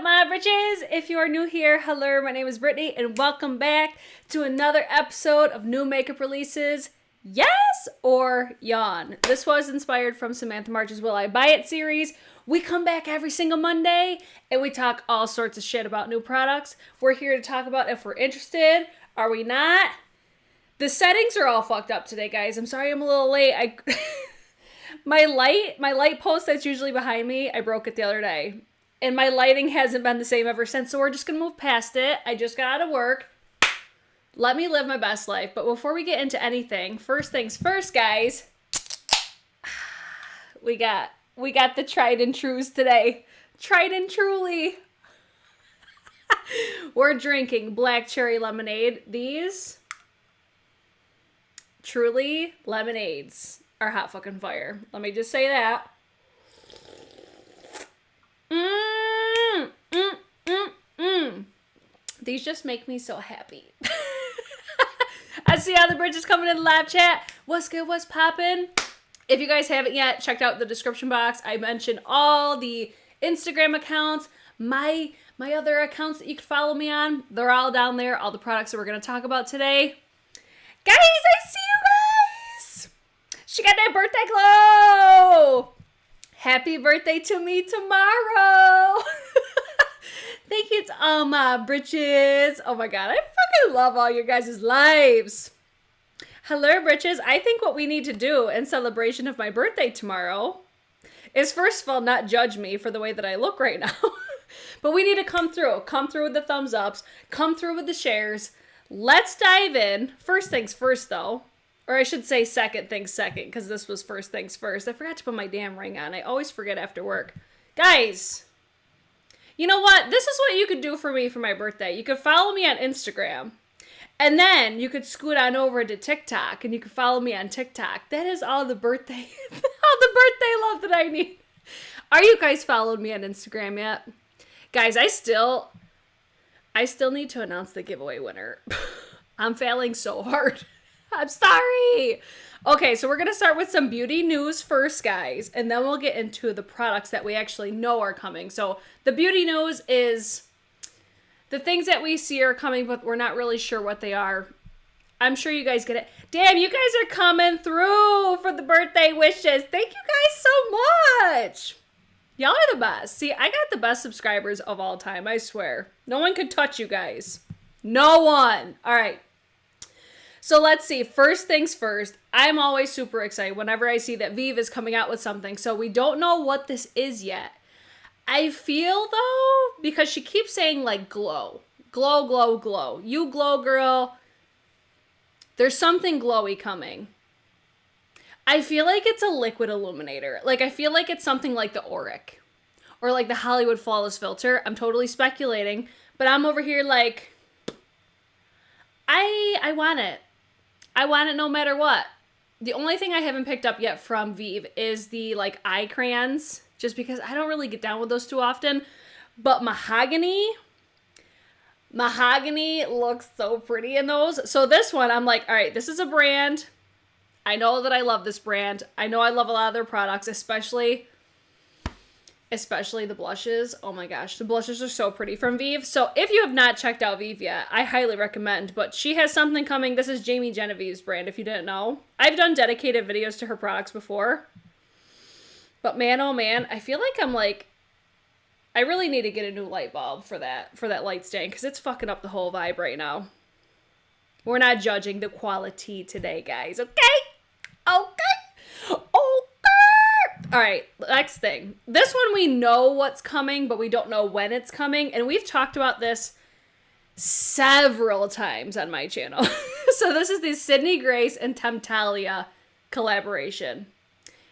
my britches? If you are new here, hello, my name is Brittany, and welcome back to another episode of new makeup releases, yes or yawn. This was inspired from Samantha March's Will I Buy It series. We come back every single Monday, and we talk all sorts of shit about new products. We're here to talk about if we're interested, are we not? The settings are all fucked up today, guys. I'm sorry I'm a little late. My light post that's usually behind me, I broke it the other day. And my lighting hasn't been the same ever since, so we're just going to move past it. I just got out of work. Let me live my best life. But before we get into anything, first things first, guys. We got the tried and trues today. Tried and truly. We're drinking black cherry lemonade. These truly lemonades are hot fucking fire. Let me just say that. These just make me so happy. I see all the bridges coming in the live chat. What's good? What's poppin'? If you guys haven't yet, checked out the description box. I mentioned all the Instagram accounts, my other accounts that you can follow me on. They're all down there. All the products that we're going to talk about today. Guys, I see you guys! She got that birthday glow! Happy birthday to me tomorrow! Thank you to all my britches. Oh my god, I fucking love all your guys' lives. Hello, britches. I think what we need to do in celebration of my birthday tomorrow is, first of all, not judge me for the way that I look right now. But we need to come through. Come through with the thumbs ups. Come through with the shares. Let's dive in. First things first, though. Or I should say second things second, because this was first things first. I forgot to put my damn ring on. I always forget after work. Guys, you know what? This is what you could do for me for my birthday. You could follow me on Instagram. And then you could scoot on over to TikTok, and you could follow me on TikTok. That is all the birthday, all the birthday love that I need. Are you guys followed me on Instagram yet? Guys, I still need to announce the giveaway winner. I'm failing so hard. I'm sorry. Okay, so we're going to start with some beauty news first, guys, and then we'll get into the products that we actually know are coming. So the beauty news is the things that we see are coming, but we're not really sure what they are. I'm sure you guys get it. Damn, you guys are coming through for the birthday wishes. Thank you guys so much. Y'all are the best. See, I got the best subscribers of all time, I swear. No one could touch you guys. No one. All right. So let's see. First things first, I'm always super excited whenever I see that VIEVE is coming out with something. So we don't know what this is yet. I feel, though, because she keeps saying, like, glow. Glow, glow, glow. You glow, girl. There's something glowy coming. I feel like it's a liquid illuminator. Like, I feel like it's something like the Auric. Or like the Hollywood Flawless Filter. I'm totally speculating. But I'm over here like, I want it. I want it no matter what. The only thing I haven't picked up yet from VIEVE is the, like, eye crayons. Just because I don't really get down with those too often. But mahogany looks so pretty in those. So this one, I'm like, all right, this is a brand. I know that I love this brand. I know I love a lot of their products, especially the blushes. Oh my gosh, the blushes are so pretty from VIEVE. So if you have not checked out VIEVE yet, I highly recommend. But she has something coming. This is Jamie Genevieve's brand, if you didn't know. I've done dedicated videos to her products before. But man, oh man, I feel like I really need to get a new light bulb for that light stand, because it's fucking up the whole vibe right now. We're not judging the quality today, guys, okay? Okay. All right, next thing. This one we know what's coming, but we don't know when it's coming, and we've talked about this several times on my channel. So this is the Sydney Grace and TEMPTALIA collaboration.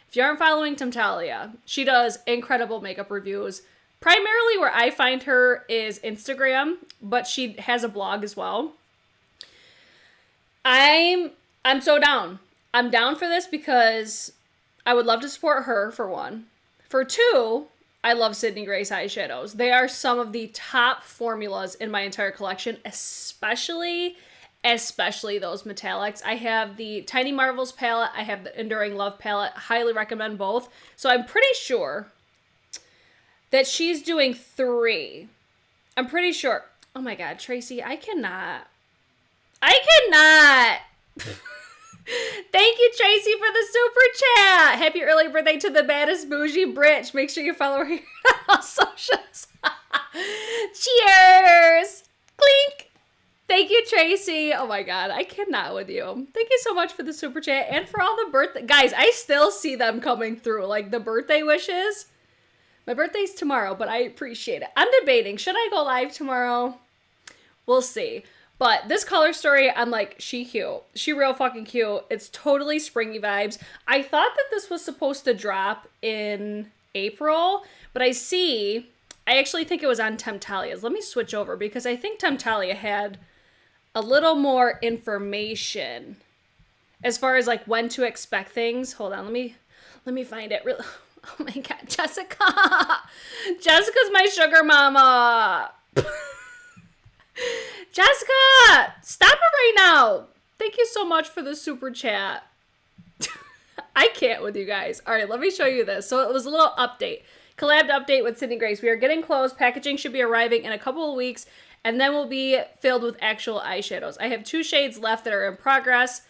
If you aren't following TEMPTALIA, she does incredible makeup reviews. Primarily where I find her is Instagram, but she has a blog as well. I'm so down. I'm down for this because I would love to support her, for one. For two, I love Sydney Grace eyeshadows. They are some of the top formulas in my entire collection, especially those metallics. I have the Tiny Marvels palette. I have the Enduring Love palette. Highly recommend both. So I'm pretty sure that she's doing 3 I'm pretty sure. Oh my God, Tracy, I cannot. I cannot. Thank you, Tracy, for the super chat. Happy early birthday to the baddest bougie Brit. Make sure you follow her here on all socials. Cheers. Clink. Thank you, Tracy. Oh my God, I cannot with you. Thank you so much for the super chat and for all the birthday. Guys, I still see them coming through, like the birthday wishes. My birthday's tomorrow, but I appreciate it. I'm debating, should I go live tomorrow? We'll see. But this color story, I'm like, she cute. She real fucking cute. It's totally springy vibes. I thought that this was supposed to drop in April, but I actually think it was on TEMPTALIA's. Let me switch over because I think TEMPTALIA had a little more information as far as like when to expect things. Hold on, let me find it. Oh my God, Jessica. Jessica's my sugar mama. Jessica, stop it right now. Thank you so much for the super chat. I can't with you guys. All right, let me show you this. So it was a little update. Collab update with Sydney Grace. We are getting close. Packaging should be arriving in a couple of weeks, and then we'll be filled with actual eyeshadows. I have 2 shades left that are in progress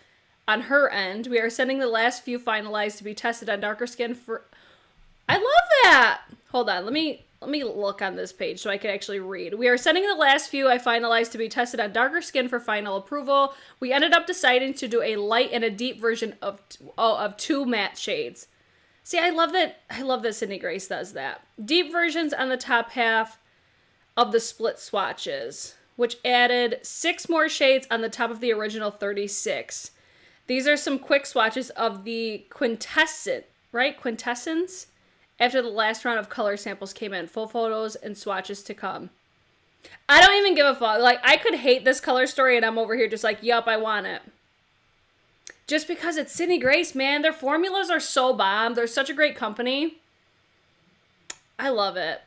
on her end. We are sending the last few finalized to be tested on darker skin for... I love that. Hold on. Let me look on this page so I can actually read. We are sending the last few I finalized to be tested on darker skin for final approval. We ended up deciding to do a light and a deep version of 2 matte shades. See, I love that. I love that Sydney Grace does that. Deep versions on the top half of the split swatches, which added 6 more shades on the top of the original 36. These are some quick swatches of the quintessence, right? Quintessence. After the last round of color samples came in, full photos and swatches to come. I don't even give a fuck. Like, I could hate this color story and I'm over here just like, yup, I want it. Just because it's Sydney Grace, man. Their formulas are so bomb. They're such a great company. I love it.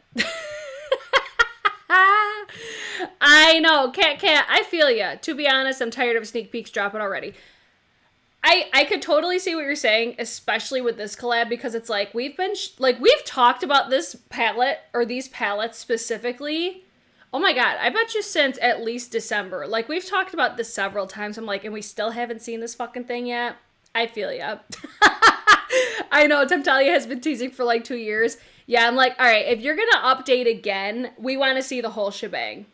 I know. Cat. I feel ya. To be honest, I'm tired of sneak peeks dropping already. I could totally see what you're saying, especially with this collab, because it's like we've talked about this palette or these palettes specifically. Oh my God, I bet you since at least December. Like, we've talked about this several times. I'm like, and we still haven't seen this fucking thing yet. I feel ya. I know, TEMPTALIA has been teasing for like 2 years. Yeah, I'm like, all right, if you're gonna update again, we want to see the whole shebang.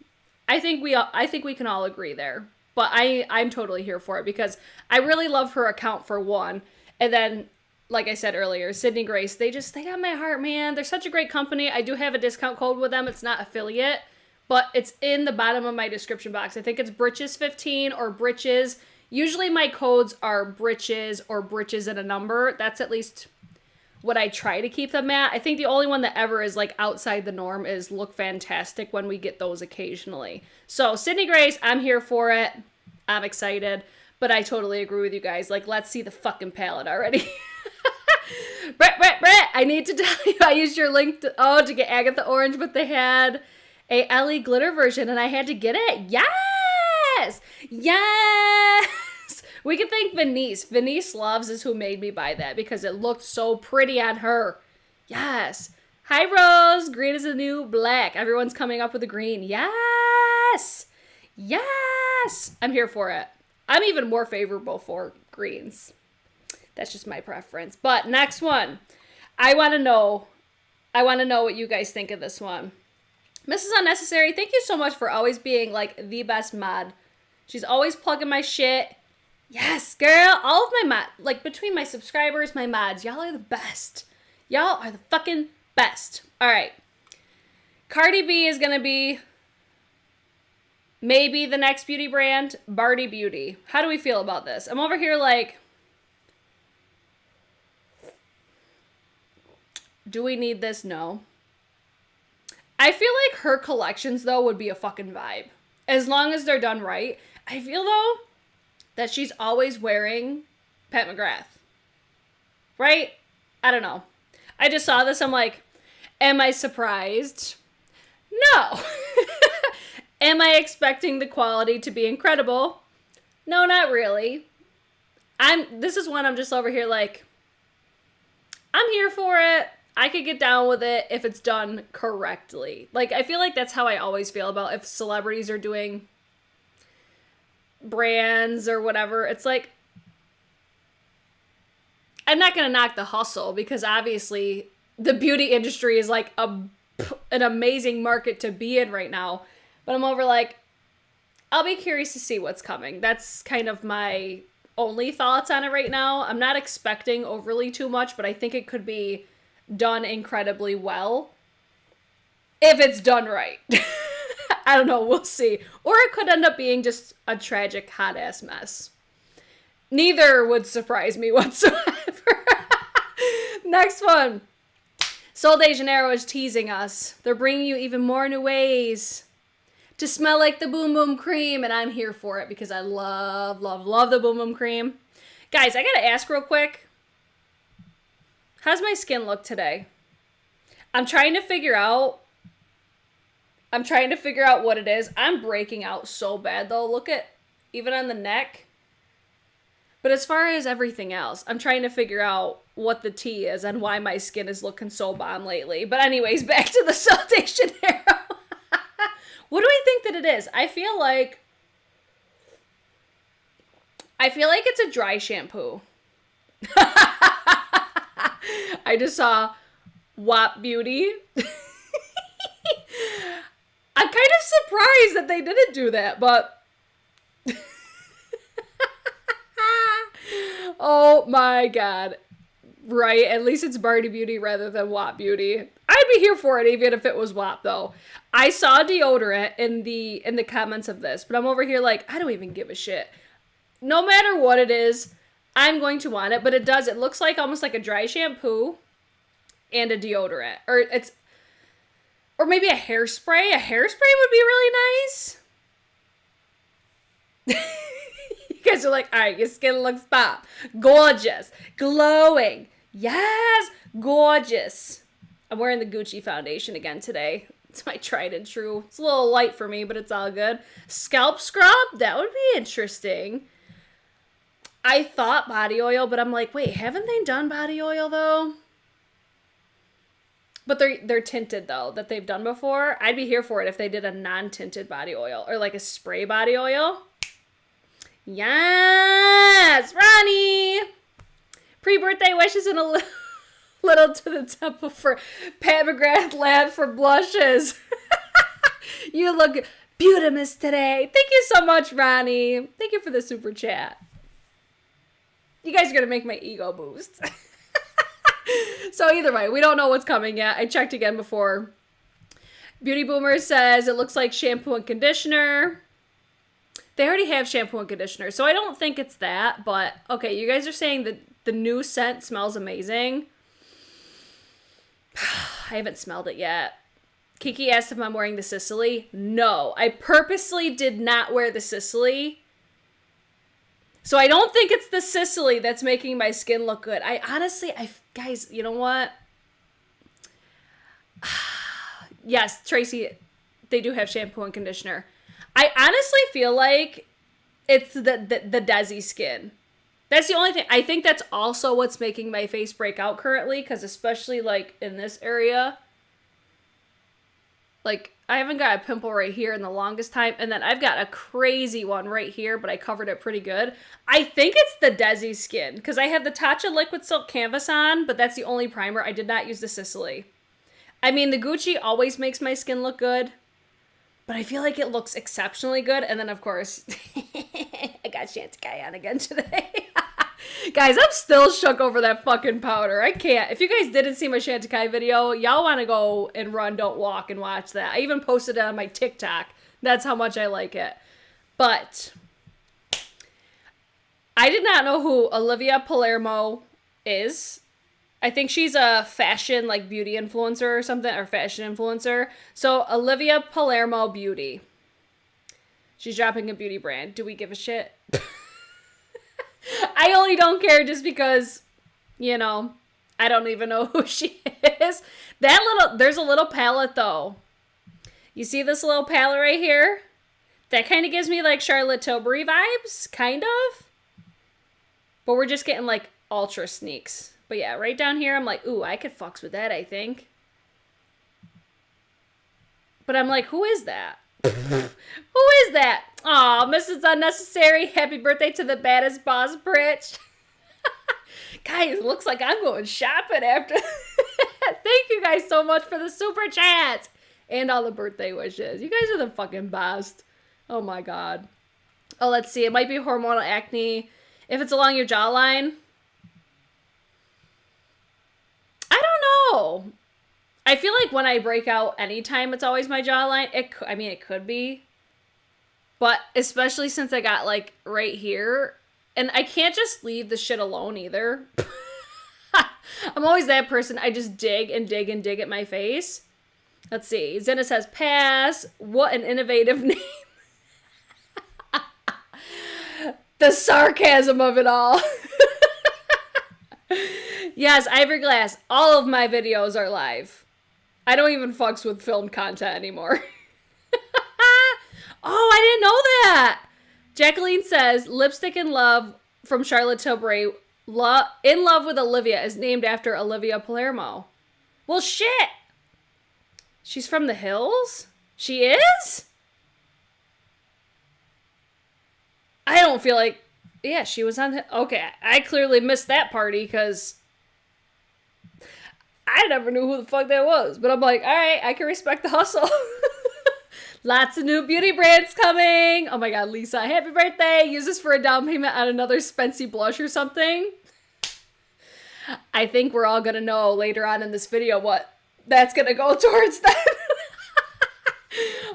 I think we can all agree there. But I'm totally here for it because I really love her account for one. And then, like I said earlier, Sydney Grace, they got my heart, man. They're such a great company. I do have a discount code with them. It's not affiliate, but it's in the bottom of my description box. I think it's Britches15 or Britches. Usually my codes are Britches or Britches and a number. That's at least what I try to keep them at. I think the only one that ever is like outside the norm is Look Fantastic when we get those occasionally. So Sydney Grace, I'm here for it. I'm excited, but I totally agree with you guys. Like, let's see the fucking palette already. Brett, I need to tell you, I used your link to get Agatha Orange, but they had a Ellie glitter version and I had to get it. Yes! Yes! We can thank Venice. Venice Loves is who made me buy that because it looked so pretty on her. Yes. Hi, Rose. Green is the new black. Everyone's coming up with a green. Yes. Yes. I'm here for it. I'm even more favorable for greens. That's just my preference. But next one. I want to know what you guys think of this one. Mrs. Unnecessary, thank you so much for always being like the best mod. She's always plugging my shit. Yes, girl. All of my mod, like between my subscribers, my mods, y'all are the best. Y'all are the fucking best. All right. Cardi B is going to be maybe the next beauty brand, Bardi Beauty. How do we feel about this? I'm over here like, do we need this? No. I feel like her collections, though, would be a fucking vibe. As long as they're done right. I feel, though, that she's always wearing Pat McGrath. Right? I don't know. I just saw this. I'm like, am I surprised? No. Am I expecting the quality to be incredible? No, not really. This is one I'm just over here like, I'm here for it. I could get down with it if it's done correctly. Like, I feel like that's how I always feel about if celebrities are doing brands or whatever. It's like, I'm not going to knock the hustle because obviously the beauty industry is like an amazing market to be in right now. But I'm over like, I'll be curious to see what's coming. That's kind of my only thoughts on it right now. I'm not expecting overly too much, but I think it could be done incredibly well if it's done right. I don't know, we'll see. Or it could end up being just a tragic hot ass mess. Neither would surprise me whatsoever. Next one. Sol de Janeiro is teasing us. They're bringing you even more new ways to smell like the Boom Boom Cream, and I'm here for it because I love, love, love the Boom Boom Cream. Guys, I gotta ask real quick. How's my skin look today? I'm trying to figure out what it is. I'm breaking out so bad though. Look at, even on the neck. But as far as everything else, I'm trying to figure out what the tea is and why my skin is looking so bomb lately. But anyways, back to the Sol de Janeiro. What do I think that it is? I feel like it's a dry shampoo. I just saw WAP Beauty. I'm kind of surprised that they didn't do that, but oh my god. Right, at least it's Bardi Beauty rather than WAP Beauty. I'd be here for it even if it was WAP though. I saw deodorant in the comments of this, but I'm over here like, I don't even give a shit. No matter what it is, I'm going to want it, but it looks like almost like a dry shampoo and a deodorant. Or maybe a hairspray. A hairspray would be really nice. You guys are like, all right, your skin looks pop. Gorgeous. Glowing. Yes. Gorgeous. I'm wearing the Gucci foundation again today. It's my tried and true. It's a little light for me, but it's all good. Scalp scrub? That would be interesting. I thought body oil, but I'm like, wait, haven't they done body oil though? But they're tinted though, that they've done before. I'd be here for it if they did a non-tinted body oil or like a spray body oil. Yes, Ronnie. Pre-birthday wishes and a little to the temple for Pat McGrath Lad for blushes. You look beautimous today. Thank you so much, Ronnie. Thank you for the super chat. You guys are going to make my ego boost. So either way, we don't know what's coming yet. I checked again before. Beauty Boomer says it looks like shampoo and conditioner. They already have shampoo and conditioner, so I don't think it's that. But, okay, you guys are saying that the new scent smells amazing. I haven't smelled it yet. Kiki asked if I'm wearing the Sicily. No, I purposely did not wear the Sicily. So I don't think it's the Sicily that's making my skin look good. Guys, you know what? Yes, Tracy, they do have shampoo and conditioner. I honestly feel like it's the Desi skin. That's the only thing. I think that's also what's making my face break out currently, because especially like in this area, like I haven't got a pimple right here in the longest time, and then I've got a crazy one right here, but I covered it pretty good. I think it's the Desi skin, because I have the Tatcha Liquid Silk Canvas on, but that's the only primer. I did not use the Sicily. I mean, the Gucci always makes my skin look good, but I feel like it looks exceptionally good. And then, of course, I got Chanticleer on again today. Guys, I'm still shook over that fucking powder. I can't. If you guys didn't see my Chanticleer video, y'all want to go and run, don't walk, and watch that. I even posted it on my TikTok. That's how much I like it. But I did not know who Olivia Palermo is. I think she's a fashion, like, beauty influencer or something, or fashion influencer. So, Olivia Palermo Beauty. She's dropping a beauty brand. Do we give a shit? I only don't care just because, you know, I don't even know who she is. There's a little palette, though. You see this little palette right here? That kind of gives me, like, Charlotte Tilbury vibes, kind of. But we're just getting, like, ultra sneaks. But yeah, right down here, I'm like, ooh, I could fucks with that, I think. But I'm like, who is that? Who is that? Aw, Mrs. Unnecessary. Happy birthday to the baddest boss bitch. Guys, looks like I'm going shopping after. Thank you guys so much for the super chats and all the birthday wishes. You guys are the fucking best. Oh my god. Oh, let's see. It might be hormonal acne. If it's along your jawline. I don't know. I feel like when I break out anytime, it's always my jawline. I mean, it could be. But especially since I got, like, right here. And I can't just leave the shit alone either. I'm always that person. I just dig and dig and dig at my face. Let's see. Zena says, pass. What an innovative name. The sarcasm of it all. Yes, Ivory Glass. All of my videos are live. I don't even fucks with filmed content anymore. Oh, I didn't know that. Jaclyn says, Lipstick in Love from Charlotte Tilbury. In Love with Olivia is named after Olivia Palermo. Well, shit. She's from the hills? She is? I don't feel like... Yeah, she was on... Okay, I clearly missed that party because... I never knew who the fuck that was. But I'm like, alright, I can respect the hustle. Lots of new beauty brands coming. Oh my god, Lisa, happy birthday. Use this for a down payment on another Spency blush or something. I think we're all going to know later on in this video what that's going to go towards then.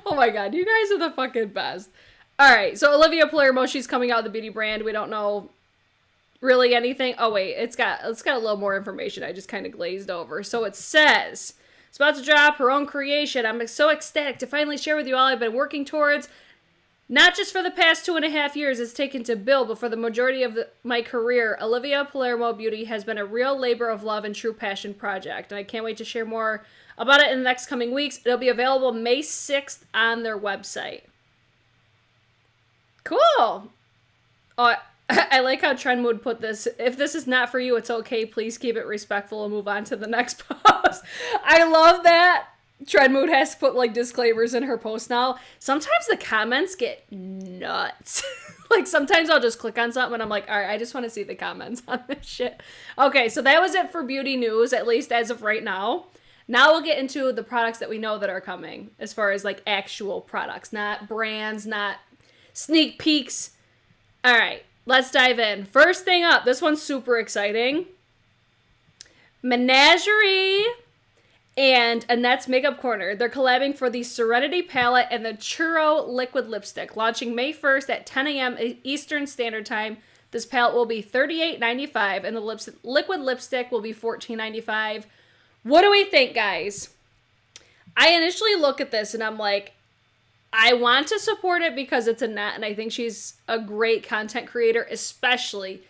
Oh my god, you guys are the fucking best. Alright, so Olivia Palermo, she's coming out with the beauty brand. We don't know really anything. Oh wait, it's got a little more information. I just kind of glazed over. So it says... It's about to drop her own creation. I'm so ecstatic to finally share with you all I've been working towards. Not just for the past 2.5 years it's taken to build, but for the majority of my career, Olivia Palermo Beauty has been a real labor of love and true passion project. And I can't wait to share more about it in the next coming weeks. It'll be available May 6th on their website. Cool. Oh, I like how Trend would put this. If this is not for you, it's okay. Please keep it respectful and move on to the next post. I love that. Trend Mood has to put like disclaimers in her post now. Sometimes the comments get nuts. Like sometimes I'll just click on something and I'm like, all right, I just want to see the comments on this shit. Okay, so that was it for beauty news, at least as of right now. Now we'll get into the products that we know that are coming as far as like actual products, not brands, not sneak peeks. All right. Let's dive in. First thing up, this one's super exciting. Menagerie and Annette's Makeup Corner. They're collabing for the Serenity Palette and the Churro Liquid Lipstick. Launching May 1st at 10 a.m. Eastern Standard Time. This palette will be $38.95 and the liquid lipstick will be $14.95. What do we think, guys? I initially look at this and I'm like, I want to support it because it's Annette and I think she's a great content creator, especially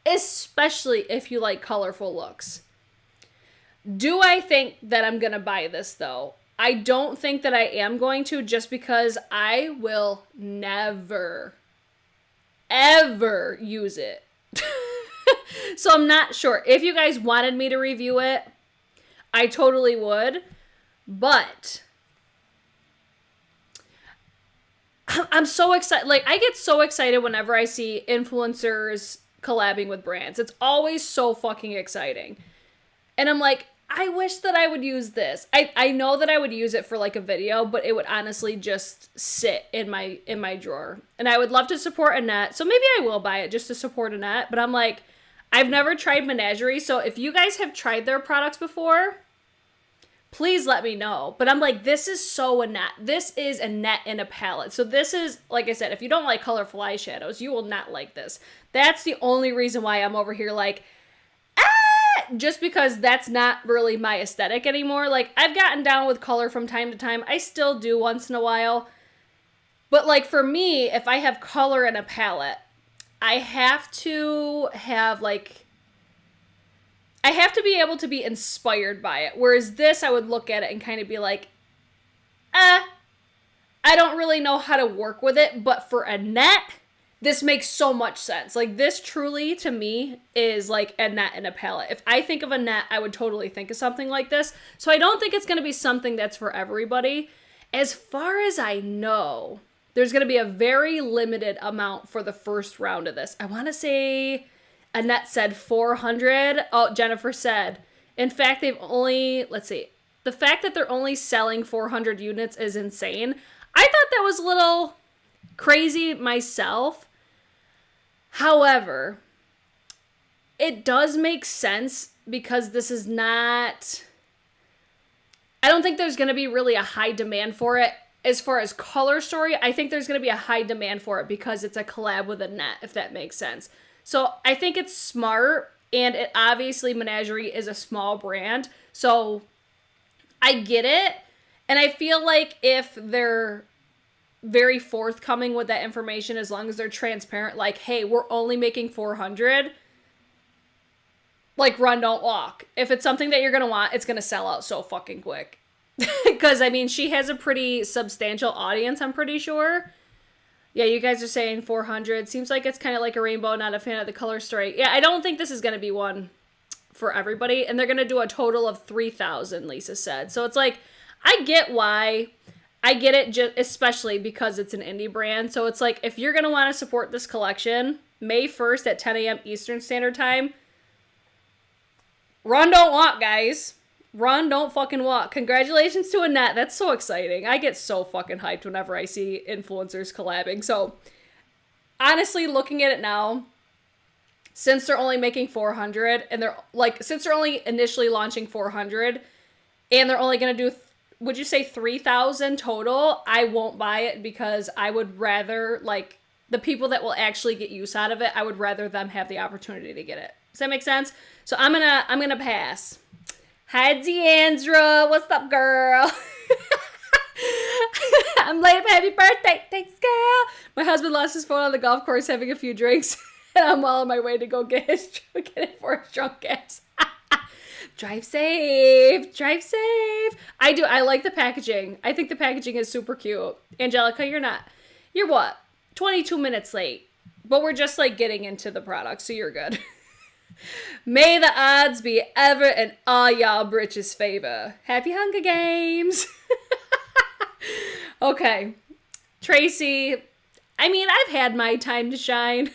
if you like colorful looks. Do I think that I'm going to buy this though? I don't think that I am going to just because I will never, ever use it. So I'm not sure. If you guys wanted me to review it, I totally would, but... I'm so excited. Like, I get so excited whenever I see influencers collabing with brands. It's always so fucking exciting. And I'm like, I wish that I would use this. I know that I would use it for like a video, but it would honestly just sit in my drawer. And I would love to support Annette. So maybe I will buy it just to support Annette. But I'm like, I've never tried Menagerie. So if you guys have tried their products before, please let me know. But I'm like, this is so Annette. This is Annette in a palette. So this is, like I said, if you don't like colorful eyeshadows, you will not like this. That's the only reason why I'm over here like, just because that's not really my aesthetic anymore. Like, I've gotten down with color from time to time. I still do once in a while. But like for me, if I have color in a palette, I have to have like... I have to be able to be inspired by it. Whereas this, I would look at it and kind of be like, I don't really know how to work with it. But for Annette, this makes so much sense. Like, this truly, to me, is like a net in a palette. If I think of a net, I would totally think of something like this. So I don't think it's going to be something that's for everybody. As far as I know, there's going to be a very limited amount for the first round of this. I want to say Annette said 400. Oh, Jennifer said, in fact, they've only, let's see. The fact that they're only selling 400 units is insane. I thought that was a little crazy myself. However, it does make sense because this is not... I don't think there's going to be really a high demand for it. As far as color story, I think there's going to be a high demand for it because it's a collab with Annette, if that makes sense. So I think it's smart, and it obviously Menagerie is a small brand, so I get it. And I feel like if they're very forthcoming with that information, as long as they're transparent, like, hey, we're only making 400, like, run, don't walk. If it's something that you're going to want, it's going to sell out so fucking quick. Because, I mean, she has a pretty substantial audience, I'm pretty sure. Yeah, you guys are saying 400. Seems like it's kind of like a rainbow, not a fan of the color story. Yeah, I don't think this is going to be one for everybody. And they're going to do a total of 3,000, Lisa said. So it's like, I get why. I get it, especially because it's an indie brand. So it's like, if you're going to want to support this collection, May 1st at 10 a.m. Eastern Standard Time, run, don't walk, guys. Run, don't fucking walk. Congratulations to Annette. That's so exciting. I get so fucking hyped whenever I see influencers collabing. So, honestly, looking at it now, since they're only making 400, and they're, like, since they're only initially launching 400, and they're only going to do... would you say 3,000 total? I won't buy it because I would rather, like, the people that will actually get use out of it, I would rather them have the opportunity to get it. Does that make sense? So I'm gonna pass. Hi, Deandra. What's up, girl? I'm late, but happy birthday. Thanks, girl. My husband lost his phone on the golf course having a few drinks, and I'm well on my way to go get it for his drunk ass. Drive safe. Drive safe. I like the packaging. I think the packaging is super cute. Angelica, you're not. You're what? 22 minutes late. But we're just like getting into the product, so you're good. May the odds be ever in all y'all britches' favor. Happy Hunger Games. Okay. Tracy. I mean, I've had my time to shine.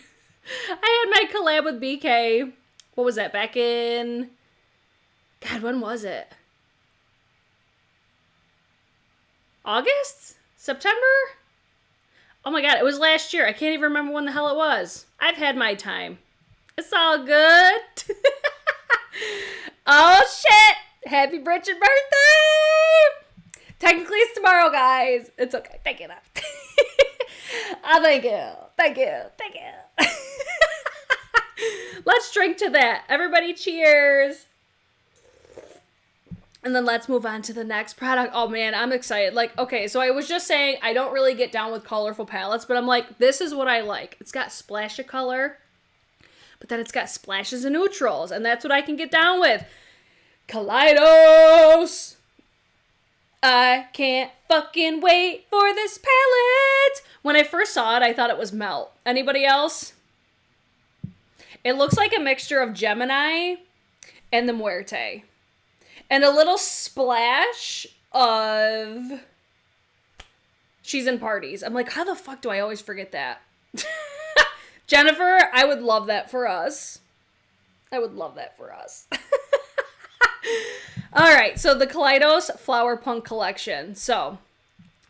I had my collab with BK. What was that? Back in... God, when was it? August? September? Oh my god, it was last year. I can't even remember when the hell it was. I've had my time. It's all good. Oh shit! Happy Bridget birthday! Technically it's tomorrow, guys. It's okay. Thank you. Oh, thank you. Thank you. Thank you. Let's drink to that. Everybody cheers. And then let's move on to the next product. Oh man, I'm excited. Like, okay, so I was just saying I don't really get down with colorful palettes, but I'm like, this is what I like. It's got splash of color, but then it's got splashes of neutrals, and that's what I can get down with. KALEIDOS! I can't fucking wait for this palette! When I first saw it, I thought it was Melt. Anybody else? It looks like a mixture of Gemini and the Muerte. And a little splash of She's in Parties. I'm like, how the fuck do I always forget that? Jennifer, I would love that for us. I would love that for us. Alright, so the KALEIDOS Flower Punk Collection. So,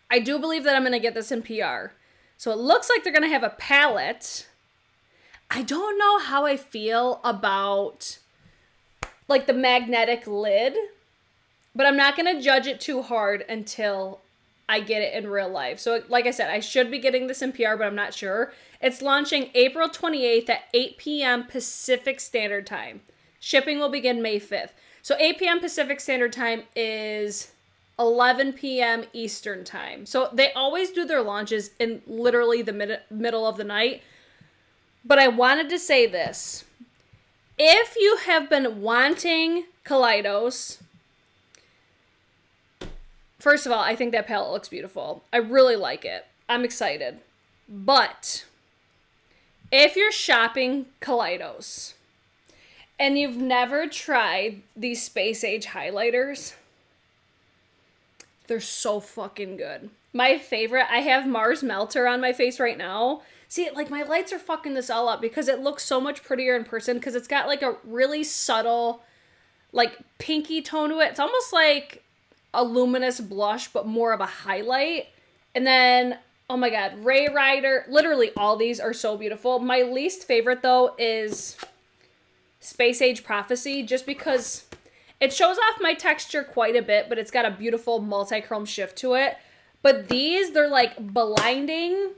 I do believe that I'm going to get this in PR. So it looks like they're going to have a palette. I don't know how I feel about... like the magnetic lid, but I'm not going to judge it too hard until I get it in real life. So like I said, I should be getting this in PR, but I'm not sure. It's launching April 28th at 8 p.m. Pacific Standard Time. Shipping will begin May 5th. So 8 p.m. Pacific Standard Time is 11 p.m. Eastern Time. So they always do their launches in literally the middle of the night. But I wanted to say this. If you have been wanting KALEIDOS, first of all, I think that palette looks beautiful. I really like it. I'm excited. But If you're shopping Kaleidos and you've never tried these Space Age highlighters, they're so fucking good. My favorite, I have Mars Melter on my face right now. See, like, my lights are fucking this all up because it looks so much prettier in person because it's got, like, a really subtle, like, pinky tone to it. It's almost like a luminous blush, but more of a highlight. And then, oh my god, Ray Rider. Literally, all these are so beautiful. My least favorite, though, is Space Age Prophecy, just because it shows off my texture quite a bit, but it's got a beautiful multi-chrome shift to it. But these, they're like blinding.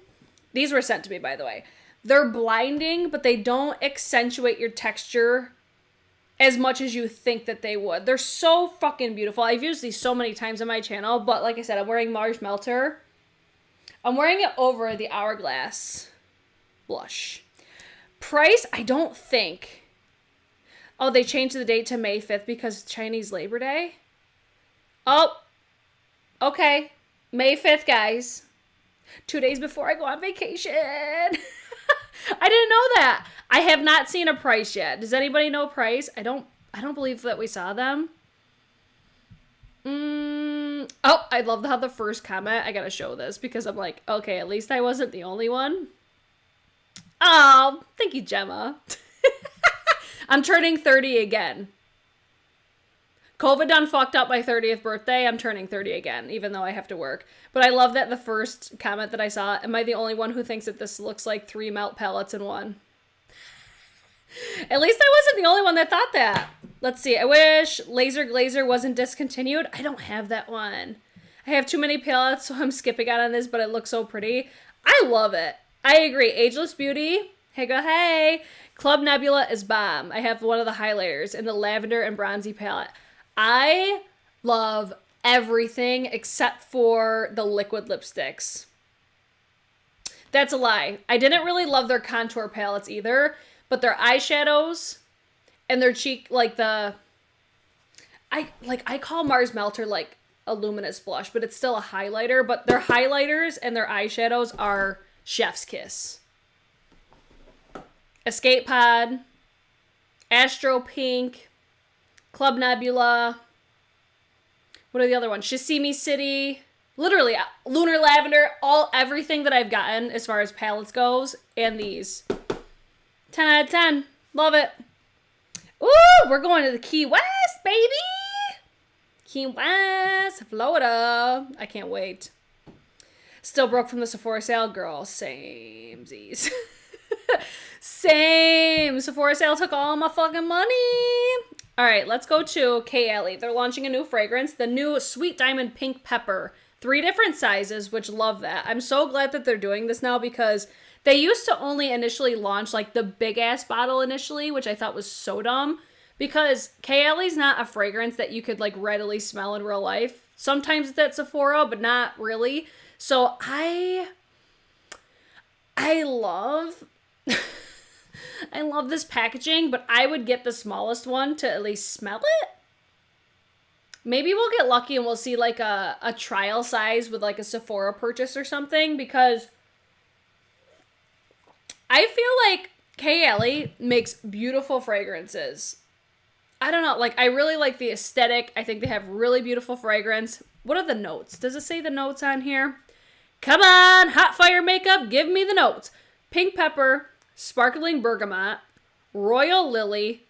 These were sent to me, by the way. They're blinding, but they don't accentuate your texture as much as you think that they would. They're so fucking beautiful. I've used these so many times on my channel, but like I said, I'm wearing Mars Melter. I'm wearing it over the Hourglass blush. Price, I don't think. Oh, they changed the date to May 5th because Chinese Labor Day? Oh, okay. May 5th, guys. 2 days before I go on vacation. I didn't know that. I have not seen a price yet. Does anybody know price? I don't believe that we saw them. Oh, I love how the first comment, I gotta show this because I'm like, okay, at least I wasn't the only one. Oh, thank you, Gemma. I'm turning 30 again. COVID done fucked up my 30th birthday. I'm turning 30 again, even though I have to work. But I love that the first comment that I saw, am I the only one who thinks that this looks like 3 melt palettes in one? At least I wasn't the only one that thought that. Let's see. I wish Laser Glazer wasn't discontinued. I don't have that one. I have too many palettes, so I'm skipping out on this, but it looks so pretty. I love it. I agree. Ageless Beauty. Hey, go hey. Club Nebula is bomb. I have one of the highlighters in the lavender and bronzy palette. I love everything except for the liquid lipsticks. That's a lie. I didn't really love their contour palettes either, but their eyeshadows and their cheek, like I call Mars Melter like a luminous blush, but it's still a highlighter, but their highlighters and their eyeshadows are chef's kiss. Escape Pod, Astro Pink, Club Nebula. What are the other ones? Shissimi City. Literally, Lunar Lavender. Everything that I've gotten as far as palettes goes. And these. 10 out of 10. Love it. Ooh, we're going to the Key West, baby. Key West, Florida. I can't wait. Still broke from the Sephora sale. Girl, samesies. Same. Sephora sale took all my fucking money. All right, let's go to KAYALI. They're launching a new fragrance, the new Sweet Diamond Pink Pepper. 3 different sizes, which love that. I'm so glad that they're doing this now because they used to only initially launch like the big ass bottle initially, which I thought was so dumb because KAYALI's not a fragrance that you could like readily smell in real life. Sometimes it's at Sephora, but not really. So I love I love this packaging, but I would get the smallest one to at least smell it. Maybe we'll get lucky and we'll see like a trial size with like a Sephora purchase or something because I feel like KAYALI makes beautiful fragrances. I don't know, like I really like the aesthetic. I think they have really beautiful fragrance. What are the notes? Does it say the notes on here? Come on, hot fire makeup, give me the notes. Pink pepper, sparkling bergamot, royal lily,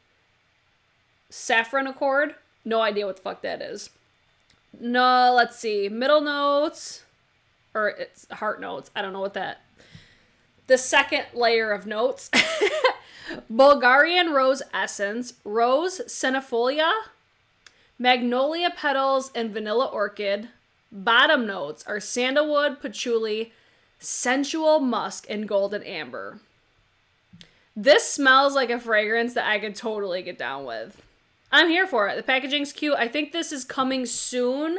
saffron accord. No idea what the fuck that is. No, let's see. Middle notes, or it's heart notes. I don't know what that. The second layer of notes. Bulgarian rose essence, rose cenifolia, magnolia petals, and vanilla orchid. Bottom notes are sandalwood, patchouli, sensual musk, and golden amber. This smells like a fragrance that I could totally get down with. I'm here for it. The packaging's cute. I think this is coming soon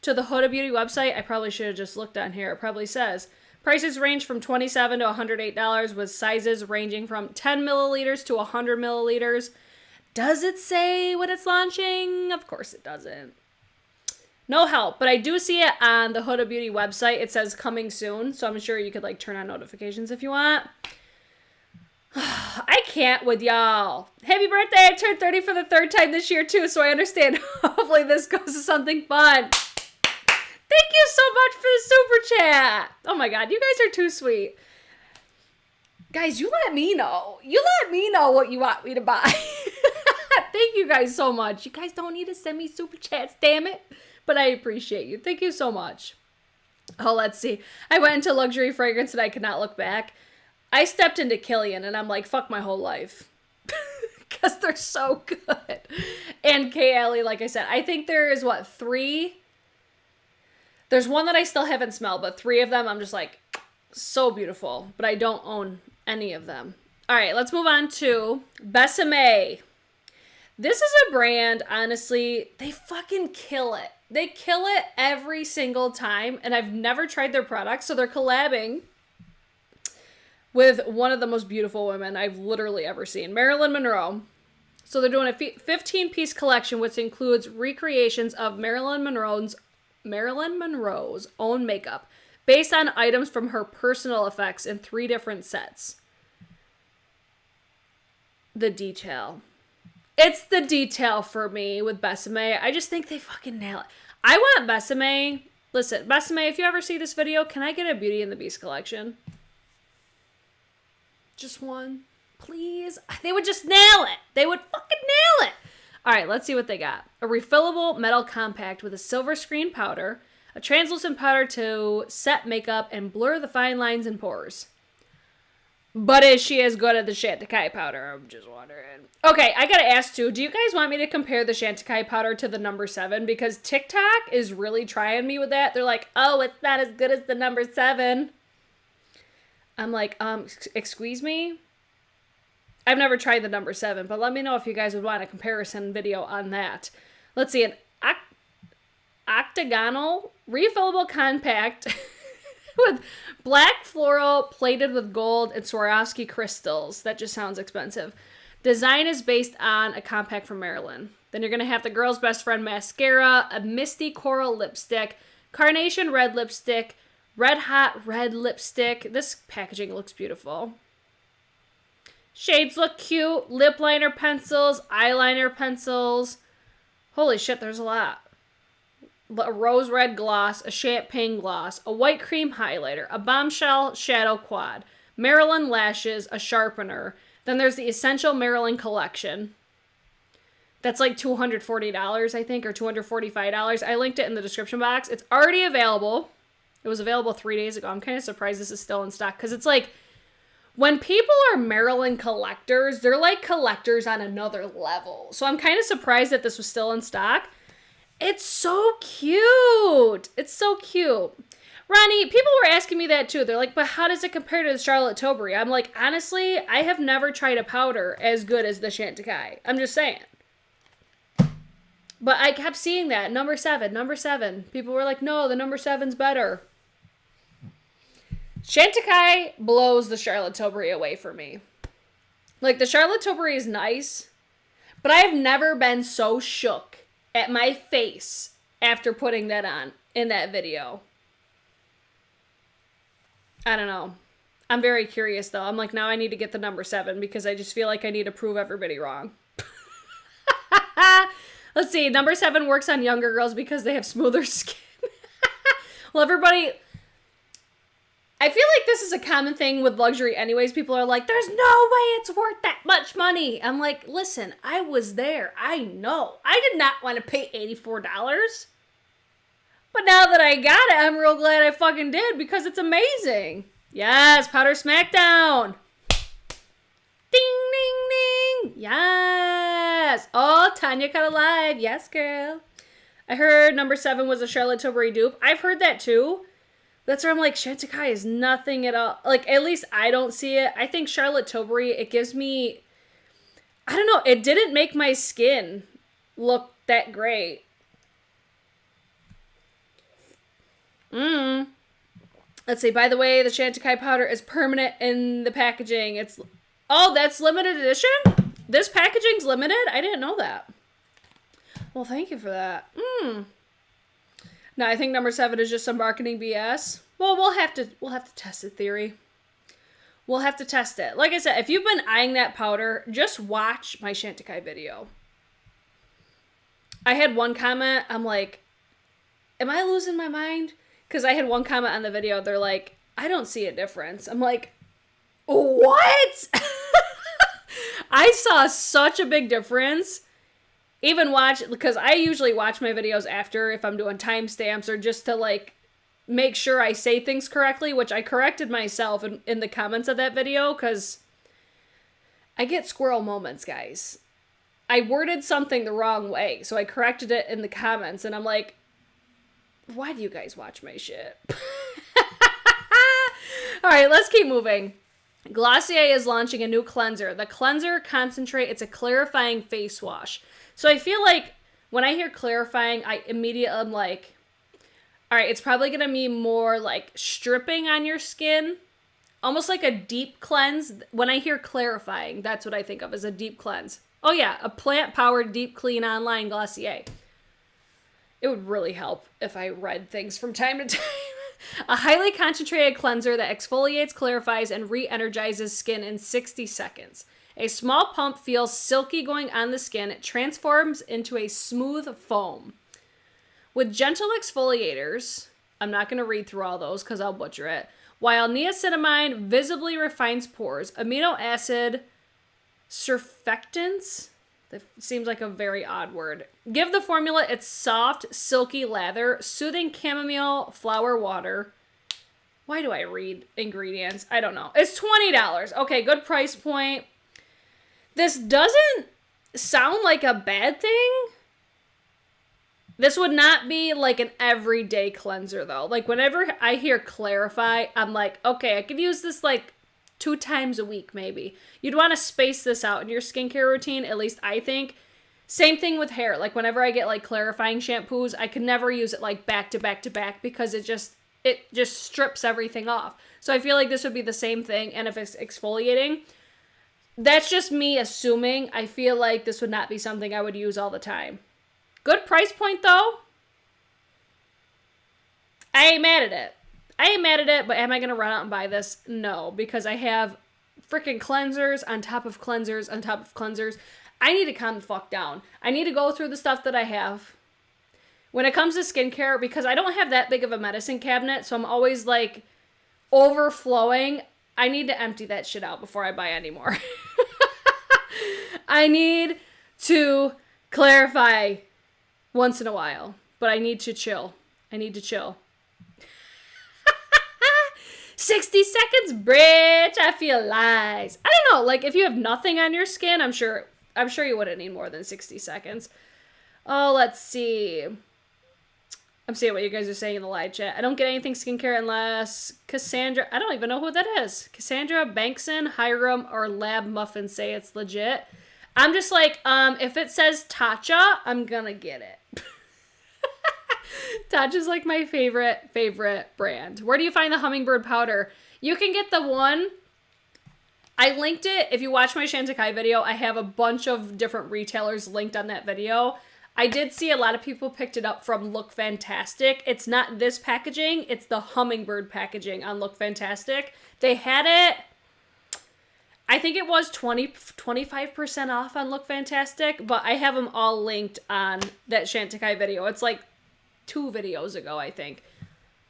to the Huda Beauty website. I probably should have just looked on here. It probably says. Prices range from $27 to $108 with sizes ranging from 10 milliliters to 100 milliliters. Does it say when it's launching? Of course it doesn't. No help, but I do see it on the Huda Beauty website. It says coming soon, so I'm sure you could like turn on notifications if you want. I can't with y'all. Happy birthday. I turned 30 for the 3rd time this year too, so I understand. Hopefully this goes to something fun. Thank you so much for the super chat. Oh my god, you guys are too sweet. Guys, you let me know. You let me know what you want me to buy. Thank you guys so much. You guys don't need to send me super chats, damn it. But I appreciate you. Thank you so much. Oh, let's see. I went into luxury fragrance and I could not look back. I stepped into Killian and I'm like, fuck my whole life. Because they're so good. And KAYALI, like I said, I think there is, what, 3? There's one that I still haven't smelled, but 3 of them I'm just like, so beautiful. But I don't own any of them. All right, let's move on to BESAME. This is a brand, honestly, they fucking kill it. They kill it every single time, and I've never tried their products, so they're collabing with one of the most beautiful women I've literally ever seen, Marilyn Monroe. So they're doing a 15-piece collection, which includes recreations of Marilyn Monroe's own makeup, based on items from her personal effects in 3 different sets. The detail. It's the detail for me with BESAME. I just think they fucking nail it. I want BESAME. Listen, BESAME, if you ever see this video, can I get a Beauty and the Beast collection? Just one, please. They would just nail it. They would fucking nail it. All right, let's see what they got. A refillable metal compact with a silver screen powder, a translucent powder to set makeup and blur the fine lines and pores. But is she as good at the Chantecaille powder? I'm just wondering. Okay, I gotta ask too, do you guys want me to compare the Chantecaille powder to the number 7? Because TikTok is really trying me with that. They're like, oh, it's not as good as the number 7. I'm like, excuse me? I've never tried the number 7, but let me know if you guys would want a comparison video on that. Let's see, an octagonal refillable compact with black floral plated with gold and Swarovski crystals. That just sounds expensive. Design is based on a compact from Marilyn. Then you're going to have the Girl's Best Friend mascara, a misty coral lipstick, carnation red lipstick, red hot red lipstick. This packaging looks beautiful. Shades look cute. Lip liner pencils, eyeliner pencils. Holy shit, there's a lot. A rose red gloss, a champagne gloss, a white cream highlighter, a bombshell shadow quad, Marilyn lashes, a sharpener. Then there's the Essential Marilyn collection. That's like $240, I think, or $245. I linked it in the description box. It's already available. It was available 3 days ago. I'm kind of surprised this is still in stock because it's like, when people are Marilyn collectors, they're like collectors on another level. So I'm kind of surprised that this was still in stock. It's so cute. It's so cute. Ronnie, people were asking me that too. They're like, but how does it compare to the Charlotte Tilbury? I'm like, honestly, I have never tried a powder as good as the Chantecaille. I'm just saying. But I kept seeing that. Number 7, number 7. People were like, no, the number 7's better. Chantecaille blows the Charlotte Tilbury away for me. Like, the Charlotte Tilbury is nice, but I have never been so shook at my face after putting that on in that video. I don't know. I'm very curious though. I'm like, now I need to get the number 7 because I just feel like I need to prove everybody wrong. Let's see. Number 7 works on younger girls because they have smoother skin. Well, everybody, I feel like this is a common thing with luxury anyways. People are like, there's no way it's worth that much money. I'm like, listen, I was there. I know. I did not want to pay $84. But now that I got it, I'm real glad I fucking did because it's amazing. Yes, Powder Smackdown. Ding, ding, ding. Yes. Oh, Tanya cut alive. Yes, girl. I heard number 7 was a Charlotte Tilbury dupe. I've heard that too. That's where I'm like, Chantecaille is nothing at all. Like, at least I don't see it. I think Charlotte Tilbury, it gives me, I don't know, it didn't make my skin look that great. Let's see. By the way, the Chantecaille powder is permanent in the packaging. It's, oh, that's limited edition? This packaging's limited? I didn't know that. Well, thank you for that. No, I think number 7 is just some marketing BS. Well, we'll have to test the theory. We'll have to test it. Like I said, if you've been eyeing that powder, just watch my Chantecaille video. I had one comment, I'm like, am I losing my mind? Because I had one comment on the video, they're like, I don't see a difference. I'm like, what? I saw such a big difference. Even because I usually watch my videos after if I'm doing timestamps or just to like make sure I say things correctly, which I corrected myself in the comments of that video because I get squirrel moments, guys. I worded something the wrong way, so I corrected it in the comments, and I'm like, why do you guys watch my shit? All right, let's keep moving. Glossier is launching a new cleanser. The Cleanser Concentrate, it's a clarifying face wash. So I feel like when I hear clarifying, I immediately am like, all right, it's probably going to be more like stripping on your skin. Almost like a deep cleanse. When I hear clarifying, that's what I think of as a deep cleanse. Oh yeah, a plant-powered deep clean online Glossier. It would really help if I read things from time to time. A highly concentrated cleanser that exfoliates, clarifies, and re-energizes skin in 60 seconds. A small pump feels silky going on the skin. It transforms into a smooth foam. With gentle exfoliators, I'm not going to read through all those because I'll butcher it, while niacinamide visibly refines pores, amino acid surfactants, that seems like a very odd word, give the formula its soft, silky lather, soothing chamomile flower water. Why do I read ingredients? I don't know. It's $20. Okay, good price point. This doesn't sound like a bad thing. This would not be like an everyday cleanser though. Like whenever I hear clarify, I'm like, okay, I could use this like 2 times a week maybe. You'd want to space this out in your skincare routine, at least I think. Same thing with hair. Like whenever I get like clarifying shampoos, I could never use it like back to back to back because it just strips everything off. So I feel like this would be the same thing. And if it's exfoliating, that's just me assuming. I feel like this would not be something I would use all the time. Good price point, though. I ain't mad at it. But am I going to run out and buy this? No, because I have freaking cleansers on top of cleansers on top of cleansers. I need to calm the fuck down. I need to go through the stuff that I have. When it comes to skincare, because I don't have that big of a medicine cabinet, so I'm always, like, overflowing. I need to empty that shit out before I buy any more. I need to clarify once in a while, but I need to chill. 60 seconds, bitch. I feel lies. I don't know. Like if you have nothing on your skin, I'm sure you wouldn't need more than 60 seconds. Oh, let's see. I'm seeing what you guys are saying in the live chat. I don't get anything skincare unless Cassandra. I don't even know who that is. Cassandra, Bankson, Hiram, or Lab Muffin say it's legit. I'm just like, if it says Tatcha, I'm gonna get it. Tatcha's like my favorite brand. Where do you find the hummingbird powder? You can get the one. I linked it. If you watch my Chantecaille video, I have a bunch of different retailers linked on that video. I did see a lot of people picked it up from Look Fantastic. It's not this packaging. It's the hummingbird packaging on Look Fantastic. They had it, I think it was 25% off on Look Fantastic, but I have them all linked on that Chantecaille video. It's like 2 videos ago, I think.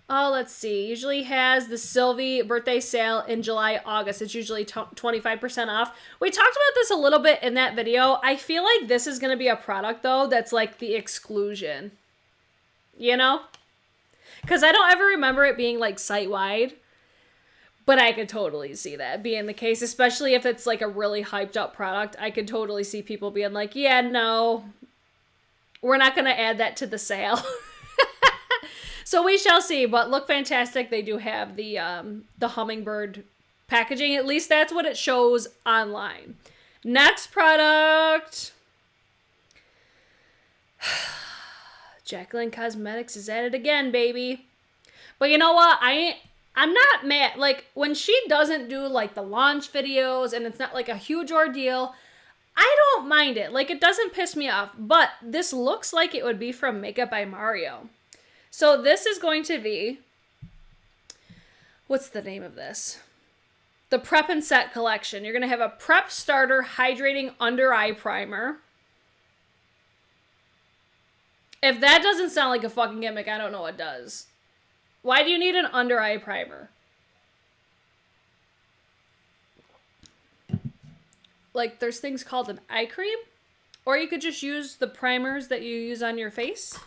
Oh, let's see. Usually has the Sylvie birthday sale in July, August. It's usually 25% off. We talked about this a little bit in that video. I feel like this is going to be a product, though, that's like the exclusion. You know? Because I don't ever remember it being like site-wide. But I could totally see that being the case, especially if it's like a really hyped up product. I could totally see people being like, yeah, no, we're not going to add that to the sale. So we shall see, but Look Fantastic, they do have the hummingbird packaging. At least that's what it shows online. Next product. Jaclyn Cosmetics is at it again, baby. But you know what? I'm not mad. Like, when she doesn't do, like, the launch videos and it's not, like, a huge ordeal, I don't mind it. Like, it doesn't piss me off. But this looks like it would be from Makeup by Mario. So this is going to be, what's the name of this? the Prep and Set collection. You're going to have a Prep Starter Hydrating Under Eye Primer. If that doesn't sound like a fucking gimmick, I don't know what does. Why do you need an under eye primer? Like, there's things called an eye cream. Or you could just use the primers that you use on your face.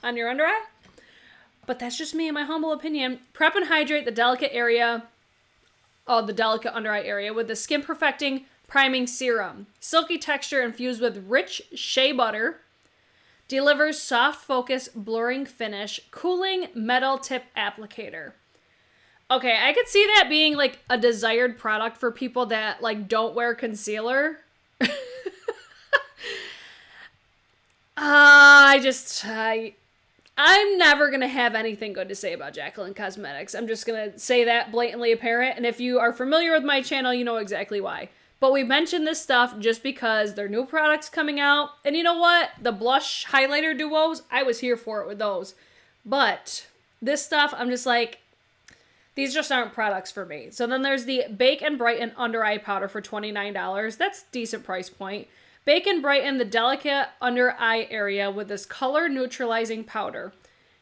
On your under eye. But that's just me, in my humble opinion. Prep and hydrate the delicate area. Oh, the delicate under eye area with the Skin Perfecting Priming Serum. Silky texture infused with rich shea butter. Delivers soft focus blurring finish. Cooling metal tip applicator. Okay, I could see that being like a desired product for people that like don't wear concealer. I'm never going to have anything good to say about Jaclyn Cosmetics. I'm just going to say that blatantly apparent. And if you are familiar with my channel, you know exactly why. But we mentioned this stuff just because there are new products coming out. And you know what? The blush highlighter duos, I was here for it with those. But this stuff, I'm just like, these just aren't products for me. So then there's the Bake and Brighten Under Eye Powder for $29. That's a decent price point. Bake and Brighten the delicate under eye area with this color neutralizing powder.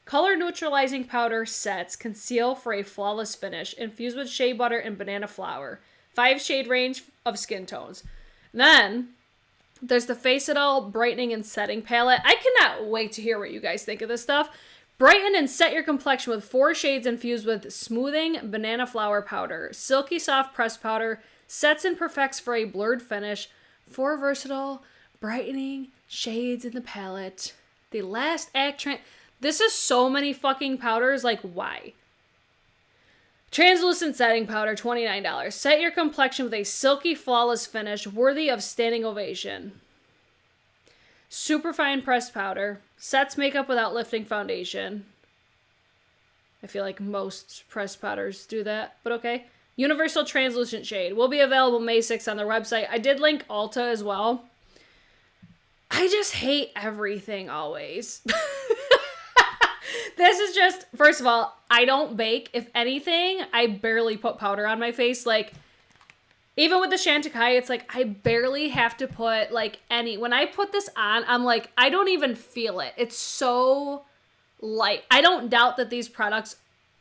Color neutralizing powder sets conceal for a flawless finish, infused with shea butter and banana flower. 5 shade range of skin tones. Then there's the Face It All Brightening and Setting Palette. I cannot wait to hear what you guys think of this stuff. Brighten and set your complexion with 4 shades infused with smoothing banana flower powder. Silky soft pressed powder sets and perfects for a blurred finish. 4 versatile brightening shades in the palette. The Last Act this is so many fucking powders, like why? Translucent setting powder, $29. Set your complexion with a silky flawless finish worthy of standing ovation. Superfine pressed powder. Sets makeup without lifting foundation. I feel like most pressed powders do that, but okay. Universal translucent shade. Will be available May 6th on their website. I did link Ulta as well. I just hate everything always. This is just, first of all, I don't bake. If anything, I barely put powder on my face. Like, even with the Chantecaille, it's like I barely have to put like any. When I put this on, I'm like, I don't even feel it. It's so light. I don't doubt that these products,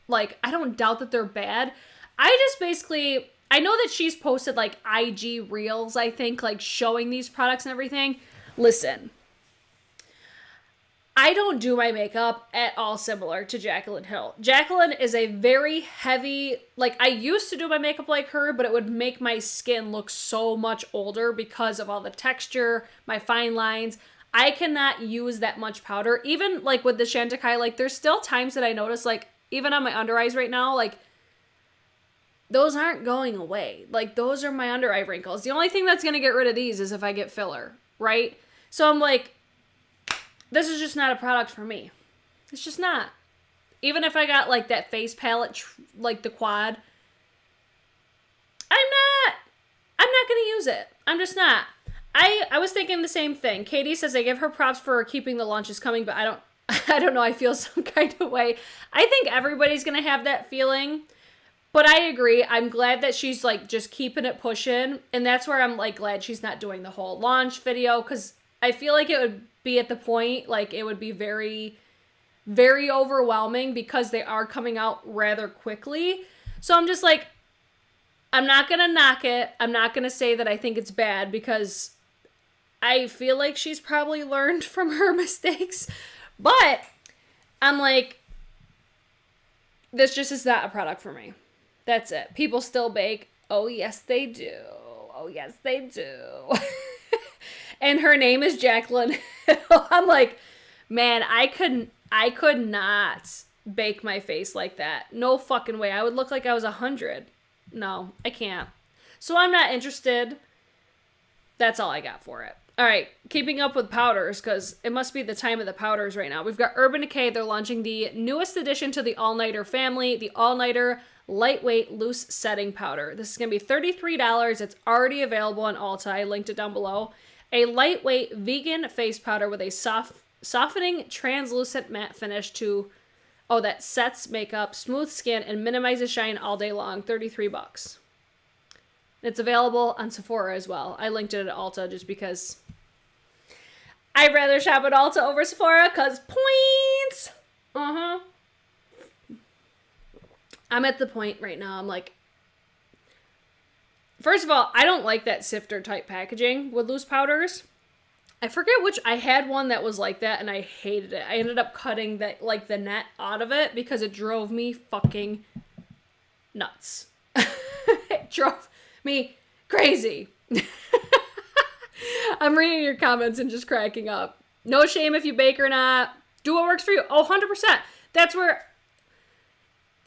like, I don't doubt that they're bad. I just basically, I know that she's posted like IG reels, I think, like showing these products and everything. Listen, I don't do my makeup at all similar to Jaclyn Hill. Jaclyn is a very heavy, like I used to do my makeup like her, but it would make my skin look so much older because of all the texture, my fine lines. I cannot use that much powder. Even like with the Chantecaille, like there's still times that I notice, like even on my under eyes right now, like those aren't going away. Like those are my under eye wrinkles. The only thing that's going to get rid of these is if I get filler, right? So I'm like, this is just not a product for me. It's just not. Even if I got like that face palette, like the quad, I'm not going to use it. I'm just not. I was thinking the same thing. Katie says I give her props for keeping the launches coming, but I don't know. I feel some kind of way. I think everybody's going to have that feeling, but I agree. I'm glad that she's like just keeping it pushing. And that's where I'm like glad she's not doing the whole launch video, because I feel like it would be at the point, like it would be very, very overwhelming because they are coming out rather quickly. So I'm just like, I'm not going to knock it. I'm not going to say that I think it's bad because I feel like she's probably learned from her mistakes. But I'm like, this just is not a product for me. That's it. People still bake. Oh, yes, they do. Oh, yes, they do. And her name is Jaclyn. I'm like, man, I could not bake my face like that. No fucking way. I would look like I was 100. No, I can't. So I'm not interested. That's all I got for it. All right, keeping up with powders, because it must be the time of the powders right now. We've got Urban Decay. They're launching the newest addition to the All-Nighter family, the All-Nighter Lightweight Loose Setting Powder. This is going to be $33. It's already available on Ulta. I linked it down below. A lightweight vegan face powder with a softening translucent matte finish that sets makeup, smooth skin, and minimizes shine all day long. $33. It's available on Sephora as well. I linked it at Ulta just because I'd rather shop at Ulta over Sephora because points. I'm at the point right now. I'm like, first of all, I don't like that sifter type packaging with loose powders. I forget which, I had one that was like that and I hated it. I ended up cutting that, like, the net out of it because it drove me fucking nuts. It drove me crazy. I'm reading your comments and just cracking up. No shame if you bake or not. Do what works for you. Oh, 100%. That's where,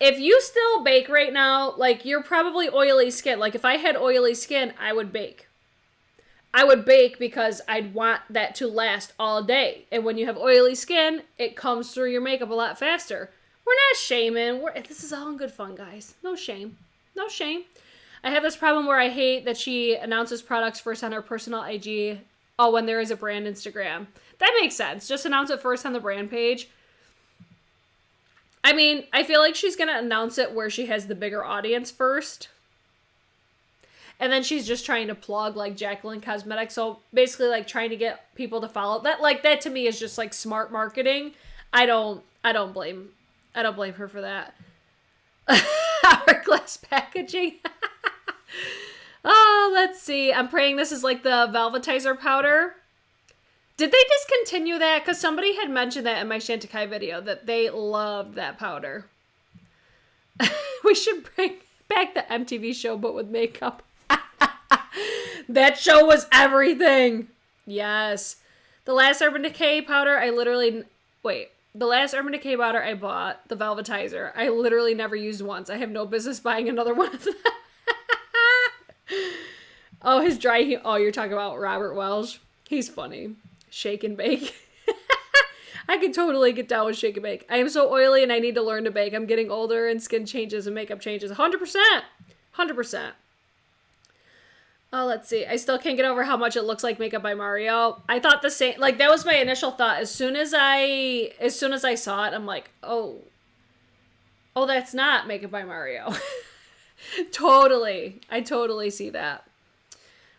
if you still bake right now, like, you're probably oily skin. Like, if I had oily skin, I would bake. I would bake because I'd want that to last all day. And when you have oily skin, it comes through your makeup a lot faster. We're not shaming. This is all in good fun, guys. No shame. No shame. I have this problem where I hate that she announces products first on her personal IG. Oh, when there is a brand Instagram. That makes sense. Just announce it first on the brand page. I mean, I feel like she's going to announce it where she has the bigger audience first. And then she's just trying to plug, like, Jaclyn Cosmetics. So basically, like, trying to get people to follow. That to me is just, like, smart marketing. I don't blame her for that. Hourglass packaging. Oh, let's see. I'm praying this is like the Velvetizer powder. Did they discontinue that? Because somebody had mentioned that in my Chantecaille video, that they loved that powder. We should bring back the MTV show, but with makeup. That show was everything. Yes. The last Urban Decay powder, the last Urban Decay powder I bought, the Velvetizer, I literally never used once. I have no business buying another one of them. Oh, his dry oh, you're talking about Robert Welsh? He's funny. Shake and bake. I can totally get down with shake and bake. I am so oily and I need to learn to bake. I'm getting older and skin changes and makeup changes. 100%. 100%. Oh, let's see. I still can't get over how much it looks like Makeup by Mario. I thought the same, like, that was my initial thought. As soon as I saw it, I'm like, oh, that's not Makeup by Mario. Totally. I totally see that.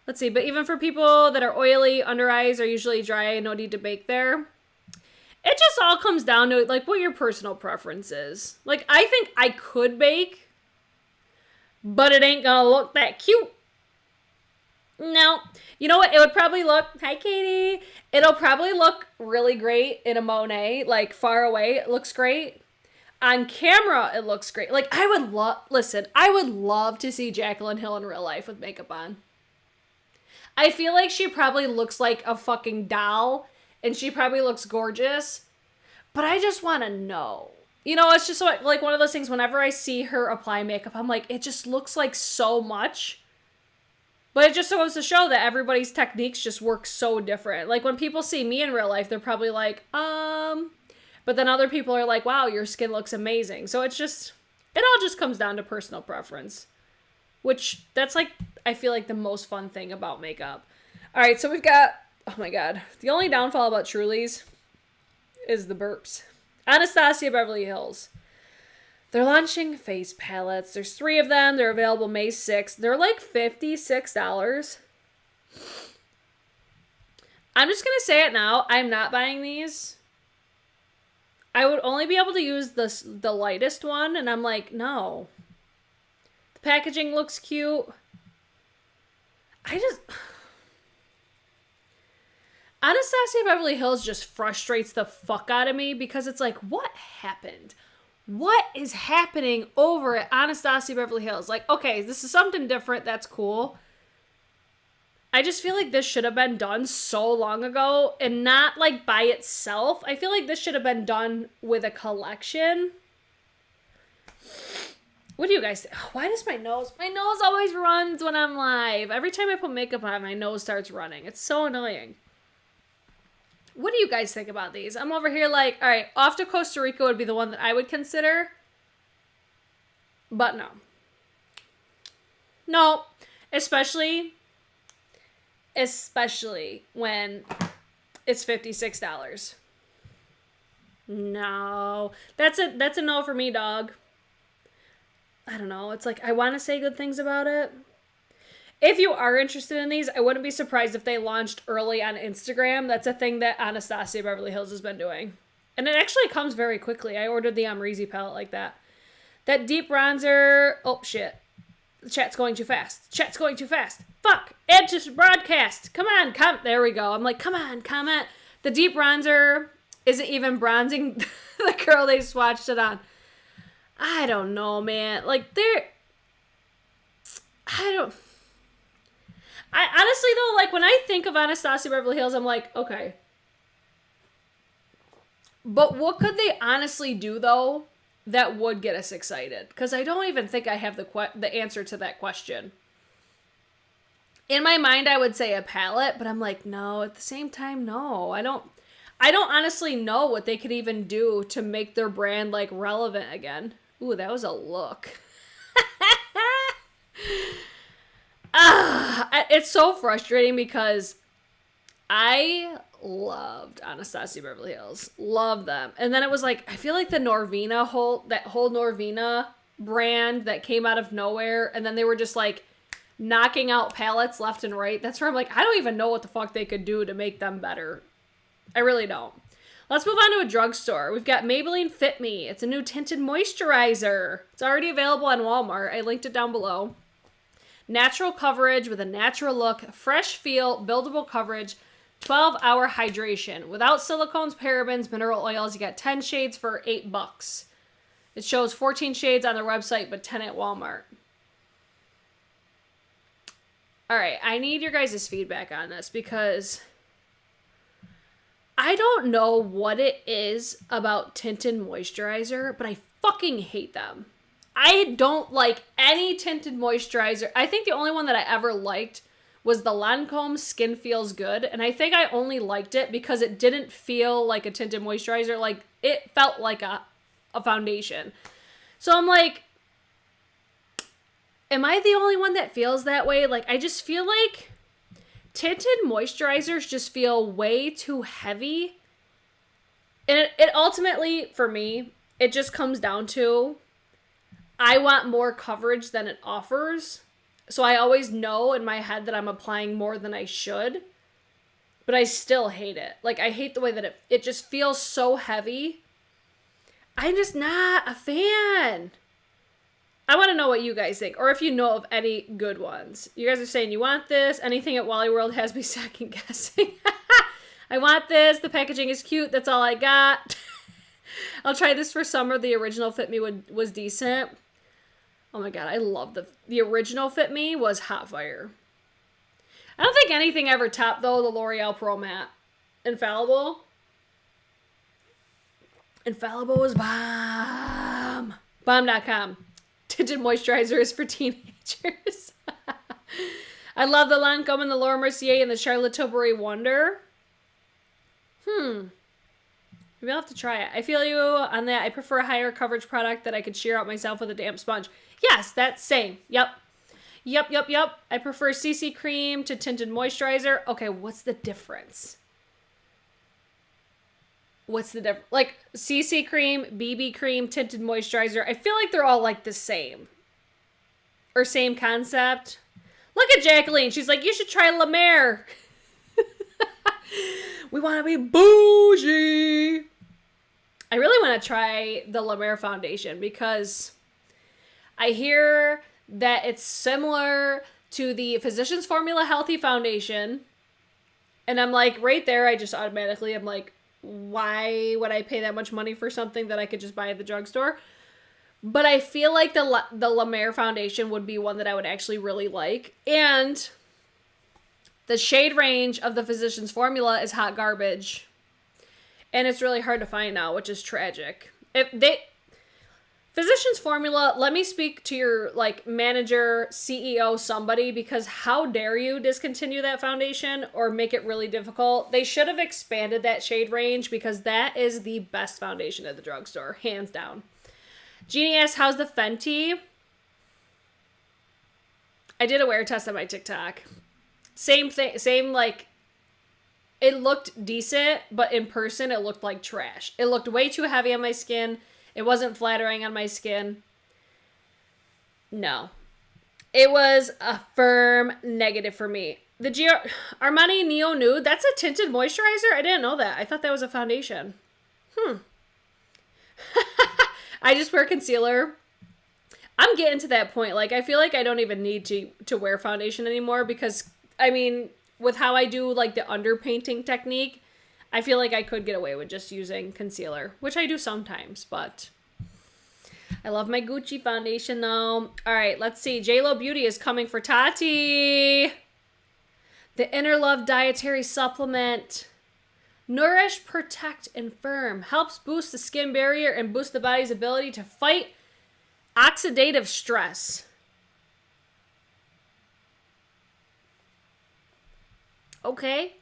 Let's see. But even for people that are oily, under eyes are usually dry, no need to bake there. It just all comes down to, like, what your personal preference is. Like, I think I could bake, but it ain't gonna look that cute. No. You know what? It would probably look... Hi, Katie. It'll probably look really great in a Monet. Like, far away, it looks great. On camera, it looks great. Like, I would love to see Jaclyn Hill in real life with makeup on. I feel like she probably looks like a fucking doll, and she probably looks gorgeous. But I just want to know. You know, it's just like one of those things, whenever I see her apply makeup, I'm like, it just looks like so much. But it just goes to show that everybody's techniques just work so different. Like, when people see me in real life, they're probably like, But then other people are like, wow, your skin looks amazing. So it all just comes down to personal preference. Which, that's like, I feel like the most fun thing about makeup. Alright, so we've got, oh my god. The only downfall about Truly's is the burps. Anastasia Beverly Hills. They're launching face palettes. There's 3 of them. They're available May 6th. They're like $56. I'm just going to say it now. I'm not buying these. I would only be able to use the lightest one. And I'm like, no. The packaging looks cute. Anastasia Beverly Hills just frustrates the fuck out of me because it's like, what happened? What is happening over at Anastasia Beverly Hills? Like, okay, this is something different. That's cool. I just feel like this should have been done so long ago and not like by itself. I feel like this should have been done with a collection. What do you guys think? Why does my nose always runs when I'm live? Every time I put makeup on, my nose starts running. It's so annoying. What do you guys think about these? I'm over here like, all right, Off to Costa Rica would be the one that I would consider. But no. No. Especially when it's $56. No. That's a no for me, dog. I don't know. It's like, I want to say good things about it. If you are interested in these, I wouldn't be surprised if they launched early on Instagram. That's a thing that Anastasia Beverly Hills has been doing. And it actually comes very quickly. I ordered the Amrezy palette like that. That deep bronzer... Oh, shit. The chat's going too fast. Chat's going too fast. Fuck. Add to broadcast. Come on. There we go. I'm like, come on, comment. The deep bronzer isn't even bronzing the girl they swatched it on. I don't know, man. Like, I honestly, though, like, when I think of Anastasia Beverly Hills, I'm like, okay. But what could they honestly do, though, that would get us excited? Because I don't even think I have the answer to that question. In my mind, I would say a palette, but I'm like, no, at the same time, no. I don't honestly know what they could even do to make their brand, like, relevant again. Ooh, that was a look. It's so frustrating because I loved Anastasia Beverly Hills. Love them. And then it was like, I feel like the Norvina whole Norvina brand that came out of nowhere, and then they were just like knocking out palettes left and right. That's where I'm like, I don't even know what the fuck they could do to make them better. I really don't. Let's move on to a drugstore. We've got Maybelline Fit Me. It's a new tinted moisturizer. It's already available on Walmart. I linked it down below. Natural coverage with a natural look, fresh feel, buildable coverage, 12-hour hydration. Without silicones, parabens, mineral oils, you got 10 shades for $8. It shows 14 shades on their website, but 10 at Walmart. All right, I need your guys' feedback on this because I don't know what it is about tinted moisturizer, but I fucking hate them. I don't like any tinted moisturizer. I think the only one that I ever liked was the Lancome Skin Feels Good. And I think I only liked it because it didn't feel like a tinted moisturizer. Like, it felt like a foundation. So I'm like, am I the only one that feels that way? Like, I just feel like tinted moisturizers just feel way too heavy. And it ultimately, for me, it just comes down to I want more coverage than it offers. So I always know in my head that I'm applying more than I should. But I still hate it. Like, I hate the way that it just feels so heavy. I'm just not a fan. I want to know what you guys think. Or if you know of any good ones. You guys are saying you want this. Anything at Wally World has me second guessing. I want this. The packaging is cute. That's all I got. I'll try this for summer. The original Fit Me was decent. Oh my god, I love the original Fit Me was hot fire. I don't think anything ever topped, though, the L'Oreal Pro Matte. Infallible. Infallible was bomb. Bomb.com. Tinted moisturizer is for teenagers. I love the Lancome and the Laura Mercier and the Charlotte Tilbury Wonder. Maybe I'll have to try it. I feel you on that. I prefer a higher coverage product that I could sheer out myself with a damp sponge. Yes, that's same. Yep. I prefer CC cream to tinted moisturizer. Okay, what's the difference? Like, CC cream, BB cream, tinted moisturizer. I feel like they're all like the same. Or same concept. Look at Jaclyn. She's like, you should try La Mer. We want to be bougie. I really want to try the La Mer foundation because I hear that it's similar to the Physicians Formula Healthy Foundation. And I'm like, right there, I just automatically, I'm like, why would I pay that much money for something that I could just buy at the drugstore? But I feel like the La Mer foundation would be one that I would actually really like. And the shade range of the Physicians Formula is hot garbage. And it's really hard to find now, which is tragic. Physicians Formula, let me speak to your, like, manager, CEO, somebody, because how dare you discontinue that foundation or make it really difficult? They should have expanded that shade range because that is the best foundation at the drugstore, hands down. Jeannie asks, how's the Fenty? I did a wear test on my TikTok. Same thing, like, it looked decent, but in person, it looked like trash. It looked way too heavy on my skin. It wasn't flattering on my skin. No. It was a firm negative for me. The Armani Neo Nude, that's a tinted moisturizer? I didn't know that. I thought that was a foundation. I just wear concealer. I'm getting to that point. Like, I feel like I don't even need to wear foundation anymore because, I mean, with how I do, like, the underpainting technique, I feel like I could get away with just using concealer, which I do sometimes, but I love my Gucci foundation, though. All right, let's see. JLo Beauty is coming for Tati. The Inner Love Dietary Supplement. Nourish, Protect, and Firm. Helps boost the skin barrier and boost the body's ability to fight oxidative stress. Okay.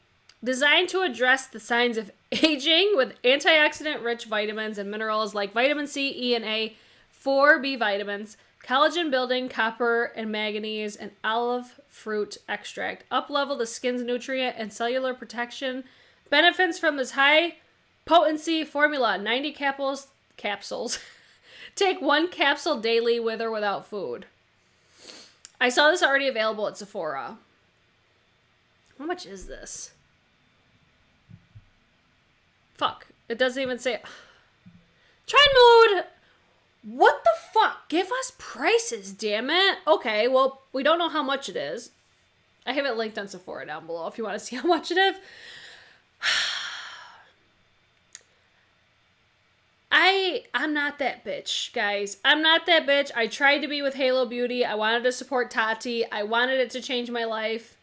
Designed to address the signs of aging with antioxidant-rich vitamins and minerals like vitamin C, E, and A, 4 B vitamins, collagen-building, copper and manganese, and olive fruit extract. Up-level the skin's nutrient and cellular protection. Benefits from this high-potency formula. 90 capsules. Take 1 capsule daily with or without food. I saw this already available at Sephora. How much is this? Fuck. It doesn't even say... Trend Mood! What the fuck? Give us prices, damn it. Okay, well, we don't know how much it is. I have it linked on Sephora down below if you want to see how much it is. I'm not that bitch, guys. I'm not that bitch. I tried to be with JLo Beauty. I wanted to support Tati. I wanted it to change my life.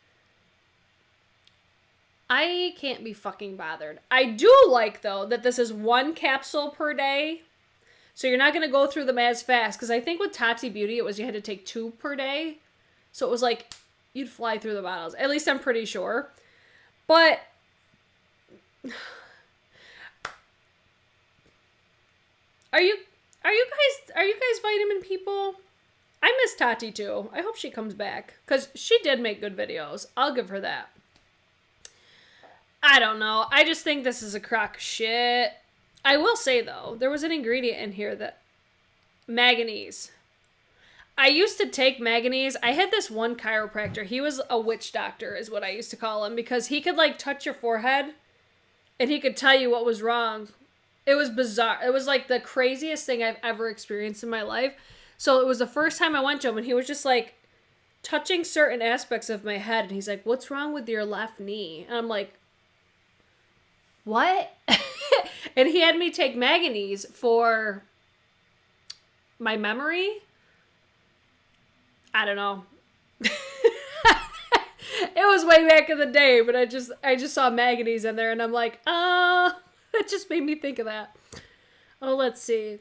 I can't be fucking bothered. I do like, though, that this is 1 capsule per day. So you're not going to go through them as fast. Because I think with Tati Beauty, it was you had to take 2 per day. So it was like, you'd fly through the bottles. At least I'm pretty sure. But... Are you guys vitamin people? I miss Tati too. I hope she comes back. Because she did make good videos. I'll give her that. I don't know. I just think this is a crock of shit. I will say, though, there was an ingredient in here that... Manganese. I used to take manganese. I had this one chiropractor. He was a witch doctor, is what I used to call him. Because he could, like, touch your forehead. And he could tell you what was wrong. It was bizarre. It was, like, the craziest thing I've ever experienced in my life. So it was the first time I went to him. And he was just, like, touching certain aspects of my head. And he's like, what's wrong with your left knee? And I'm like... What? And he had me take manganese for my memory. I don't know. It was way back in the day, but I just saw manganese in there and I'm like, that just made me think of that. Oh, let's see.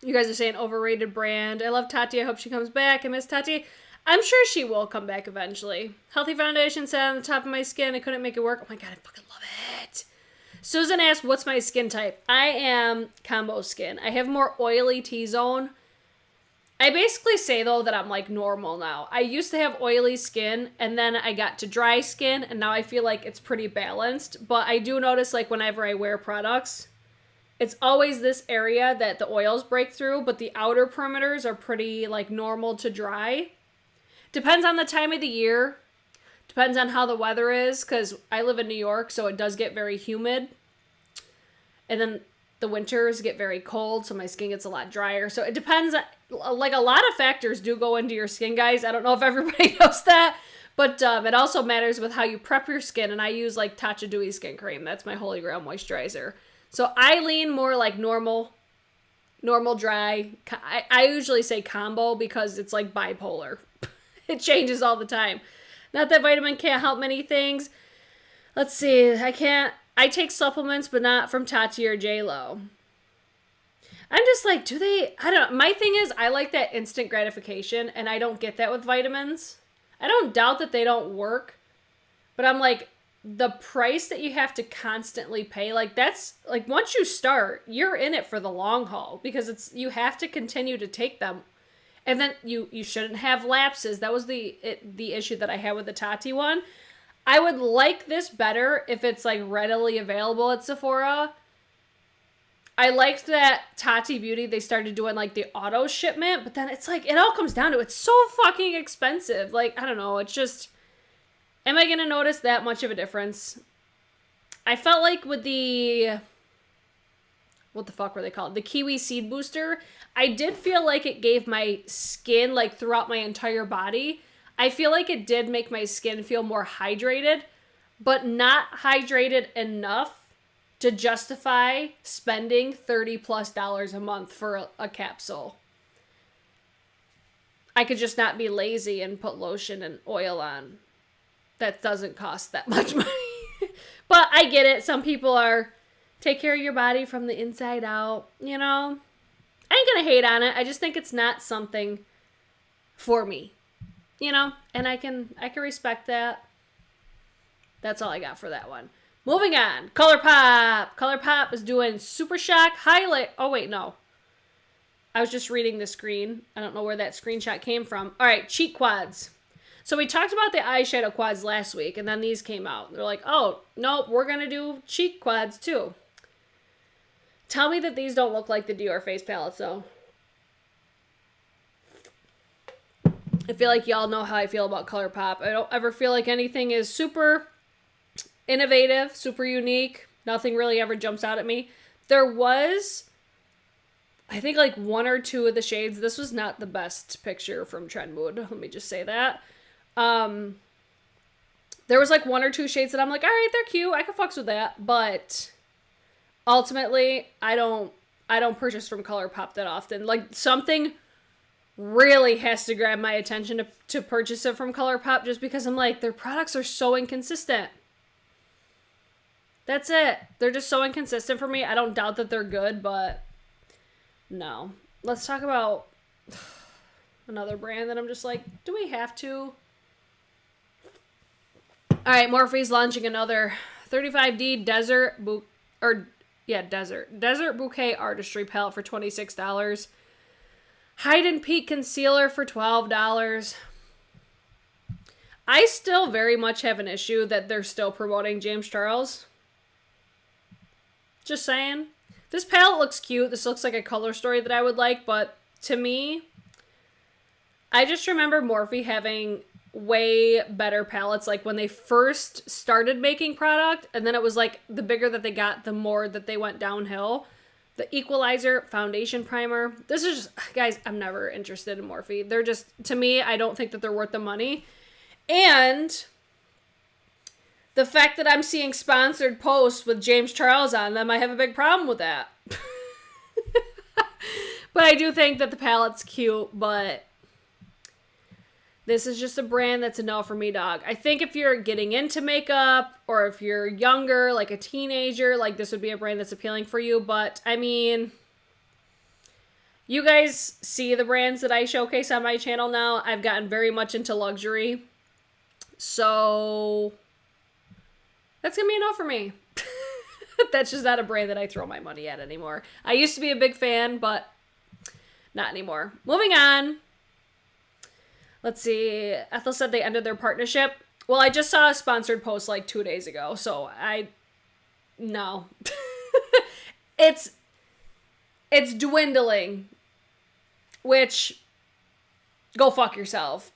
You guys are saying overrated brand. I love Tati. I hope she comes back. I miss Tati. I'm sure she will come back eventually. Healthy Foundation sat on the top of my skin. I couldn't make it work. Oh my god, I fucking love it. Susan asked, what's my skin type? I am combo skin. I have more oily T-zone. I basically say, though, that I'm, like, normal now. I used to have oily skin, and then I got to dry skin, and now I feel like it's pretty balanced. But I do notice, like, whenever I wear products, it's always this area that the oils break through, but the outer perimeters are pretty, like, normal to dry. Depends on the time of the year. Depends on how the weather is, because I live in New York, so it does get very humid. And then the winters get very cold, so my skin gets a lot drier. So it depends. Like, a lot of factors do go into your skin, guys. I don't know if everybody knows that. But it also matters with how you prep your skin. And I use, like, Tatcha Dewy Skin Cream. That's my Holy Grail moisturizer. So I lean more like normal dry. I usually say combo because it's like bipolar. It changes all the time. Not that vitamin can't help many things. Let's see. I take supplements, but not from Tati or JLo. I'm just like, I don't know. My thing is, I like that instant gratification, and I don't get that with vitamins. I don't doubt that they don't work, but I'm like, the price that you have to constantly pay, like, that's, like, once you start, you're in it for the long haul, because you have to continue to take them. And then you shouldn't have lapses. That was the issue that I had with the Tati one. I would like this better if it's, like, readily available at Sephora. I liked that Tati Beauty, they started doing like the auto shipment, but then it's like, it all comes down to it's so fucking expensive. Like, I don't know, it's just, am I gonna notice that much of a difference? I felt like with the, what the fuck were they called? The Kiwi Seed Booster, I did feel like it gave my skin, like throughout my entire body, I feel like it did make my skin feel more hydrated, but not hydrated enough to justify spending $30+ a month for a capsule. I could just not be lazy and put lotion and oil on. That doesn't cost that much money. But I get it. Some people are, take care of your body from the inside out, you know? I ain't gonna hate on it. I just think it's not something for me, you know? And I can respect that. That's all I got for that one. Moving on, ColourPop. ColourPop is doing Super Shock Highlight. Oh, wait, no. I was just reading the screen. I don't know where that screenshot came from. All right, cheek quads. So we talked about the eyeshadow quads last week, and then these came out. They're like, oh, nope, we're going to do cheek quads, too. Tell me that these don't look like the Dior face palettes, though. I feel like y'all know how I feel about ColourPop. I don't ever feel like anything is super innovative, super unique. Nothing really ever jumps out at me. There was, I think, like 1 or 2 of the shades. This was not the best picture from Trend Mood. Let me just say that. There was like 1 or 2 shades that I'm like, all right, they're cute. I can fucks with that. But ultimately, I don't purchase from ColourPop that often. Like, something really has to grab my attention to purchase it from ColourPop, just because I'm like, their products are so inconsistent. That's it. They're just so inconsistent for me. I don't doubt that they're good, but no. Let's talk about another brand that I'm just like, do we have to? All right, Morphe's launching another 35D Desert Bouquet Artistry palette for $26. Hide and Peak Concealer for $12. I still very much have an issue that they're still promoting James Charles. Just saying. This palette looks cute. This looks like a color story that I would like, but to me, I just remember Morphe having way better palettes, like when they first started making product, and then it was like the bigger that they got, the more that they went downhill. The Equalizer Foundation Primer. This is just, guys, I'm never interested in Morphe. They're just, to me, I don't think that they're worth the money. And the fact that I'm seeing sponsored posts with James Charles on them, I have a big problem with that. But I do think that the palette's cute, but this is just a brand that's a no for me, dog. I think if you're getting into makeup, or if you're younger, like a teenager, like this would be a brand that's appealing for you. But, I mean, you guys see the brands that I showcase on my channel now. I've gotten very much into luxury. So that's going to be a no for me. That's just not a brand that I throw my money at anymore. I used to be a big fan, but not anymore. Moving on. Let's see. Ethel said they ended their partnership. Well, I just saw a sponsored post like 2 days ago, so no. It's dwindling, which, go fuck yourself.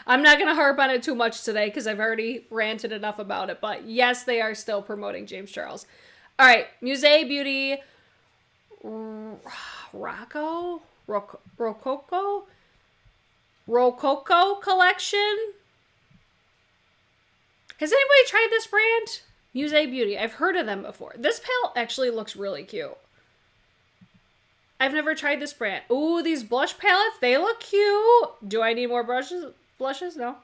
I'm not going to harp on it too much today because I've already ranted enough about it, but yes, they are still promoting James Charles. All right, MUSEE Beauty ROCOCO collection. Has anybody tried this brand? MUSEE Beauty. I've heard of them before. This palette actually looks really cute. I've never tried this brand. Ooh, these blush palettes, they look cute. Do I need more blushes? No.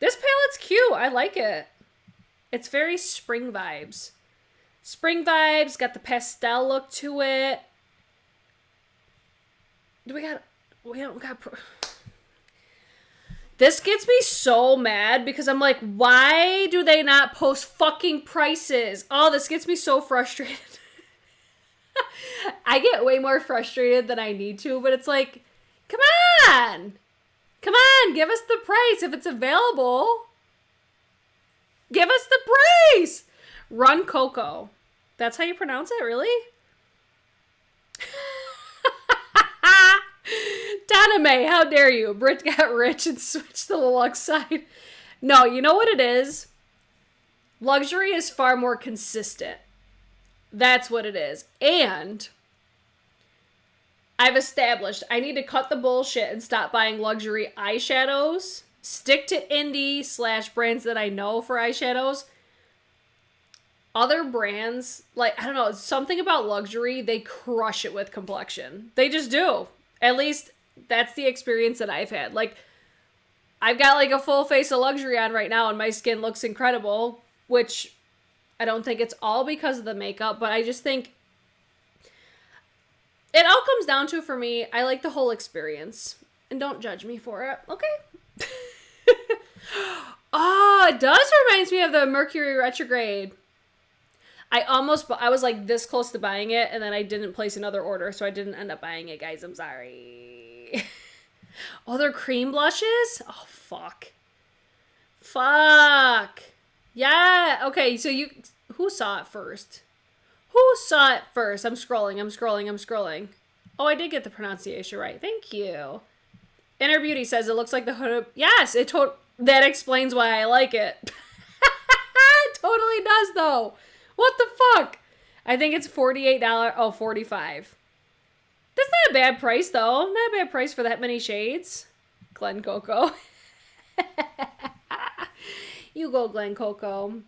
This palette's cute. I like it. It's very spring vibes. Spring vibes, got the pastel look to it. This gets me so mad because I'm like, why do they not post fucking prices? Oh, this gets me so frustrated. I get way more frustrated than I need to, but it's like, come on. Come on, give us the price if it's available. Give us the price. Run Coco. That's how you pronounce it, really? Donna May, how dare you? Brit got rich and switched to the Lux side. No, you know what it is? Luxury is far more consistent. That's what it is. And I've established I need to cut the bullshit and stop buying luxury eyeshadows. Stick to indie / brands that I know for eyeshadows. Other brands, like, I don't know, something about luxury, they crush it with complexion. They just do. At least that's the experience that I've had. Like, I've got like a full face of luxury on right now and my skin looks incredible, which I don't think it's all because of the makeup, but I just think it all comes down to, for me, I like the whole experience. And don't judge me for it, okay? Oh, it does remind me of the Mercury retrograde. I was like this close to buying it, and then I didn't place another order, so I didn't end up buying it, guys. I'm sorry. Oh, they're cream blushes? Oh, fuck. Fuck. Yeah. Okay, so who saw it first? Who saw it first? I'm scrolling. Oh, I did get the pronunciation right. Thank you. Inner Beauty says it looks like the hood. Yes, that explains why I like it. It totally does, though. What the fuck? I think it's $48. Oh, $45. That's not a bad price, though. Not a bad price for that many shades. Glen Coco. You go, Glen Coco.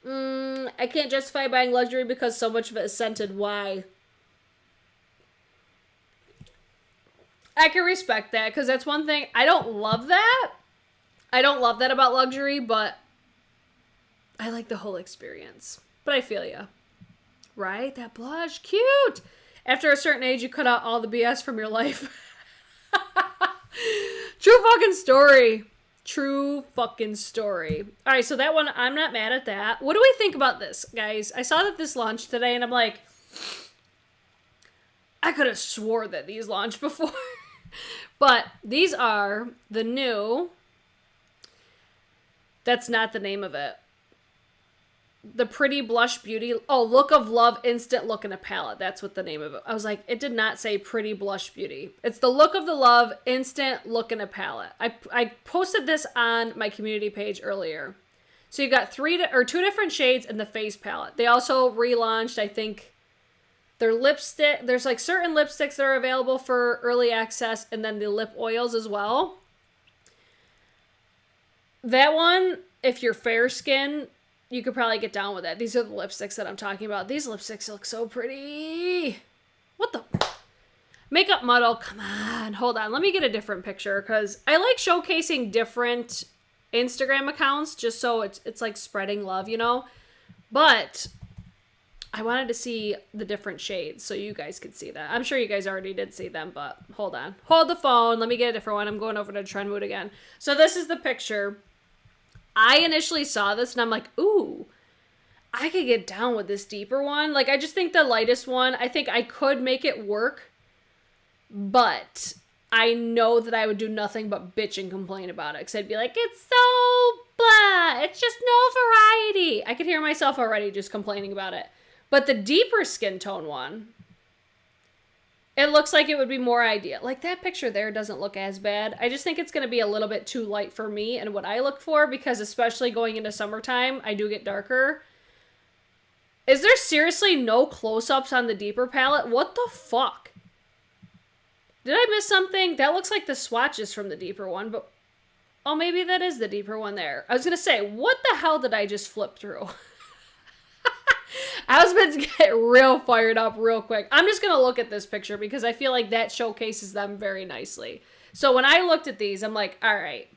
I can't justify buying luxury because so much of it is scented. Why? I can respect that, because that's one thing. I don't love that. I don't love that about luxury, but I like the whole experience. But I feel ya. Right? That blush. Cute! After a certain age, you cut out all the BS from your life. True fucking story. True fucking story. Alright, so that one, I'm not mad at that. What do we think about this, guys? I saw that this launched today, and I'm like, I could have swore that these launched before. But these are the new... That's not the name of it. The Pretty Blush Beauty. Oh, Look of Love Instant Look in a Palette. That's what the name of it. I was like, it did not say Pretty Blush Beauty. It's the Look of the Love Instant Look in a Palette. I posted this on my community page earlier. So you've got 2 different shades in the face palette. They also relaunched, I think, their lipstick. There's like certain lipsticks that are available for early access, and then the lip oils as well. That one, if you're fair skin, you could probably get down with it. These are the lipsticks that I'm talking about. These lipsticks look so pretty. What the? Makeup Muddle, come on. Hold on, let me get a different picture, because I like showcasing different Instagram accounts just so it's like spreading love, you know? But I wanted to see the different shades so you guys could see that. I'm sure you guys already did see them, but hold on. Hold the phone. Let me get a different one. I'm going over to Trend Mood again. So this is the picture. I initially saw this and I'm like, ooh, I could get down with this deeper one. Like, I just think the lightest one, I think I could make it work, but I know that I would do nothing but bitch and complain about it. Because I'd be like, it's so blah. It's just no variety. I could hear myself already just complaining about it. But the deeper skin tone one, it looks like it would be more ideal. Like, that picture there doesn't look as bad. I just think it's going to be a little bit too light for me and what I look for, because especially going into summertime, I do get darker. Is there seriously no close-ups on the deeper palette? What the fuck? Did I miss something? That looks like the swatches from the deeper one, but... Oh, maybe that is the deeper one there. I was going to say, what the hell did I just flip through? I was about to get real fired up real quick. I'm just going to look at this picture because I feel like that showcases them very nicely. So when I looked at these, I'm like, all right.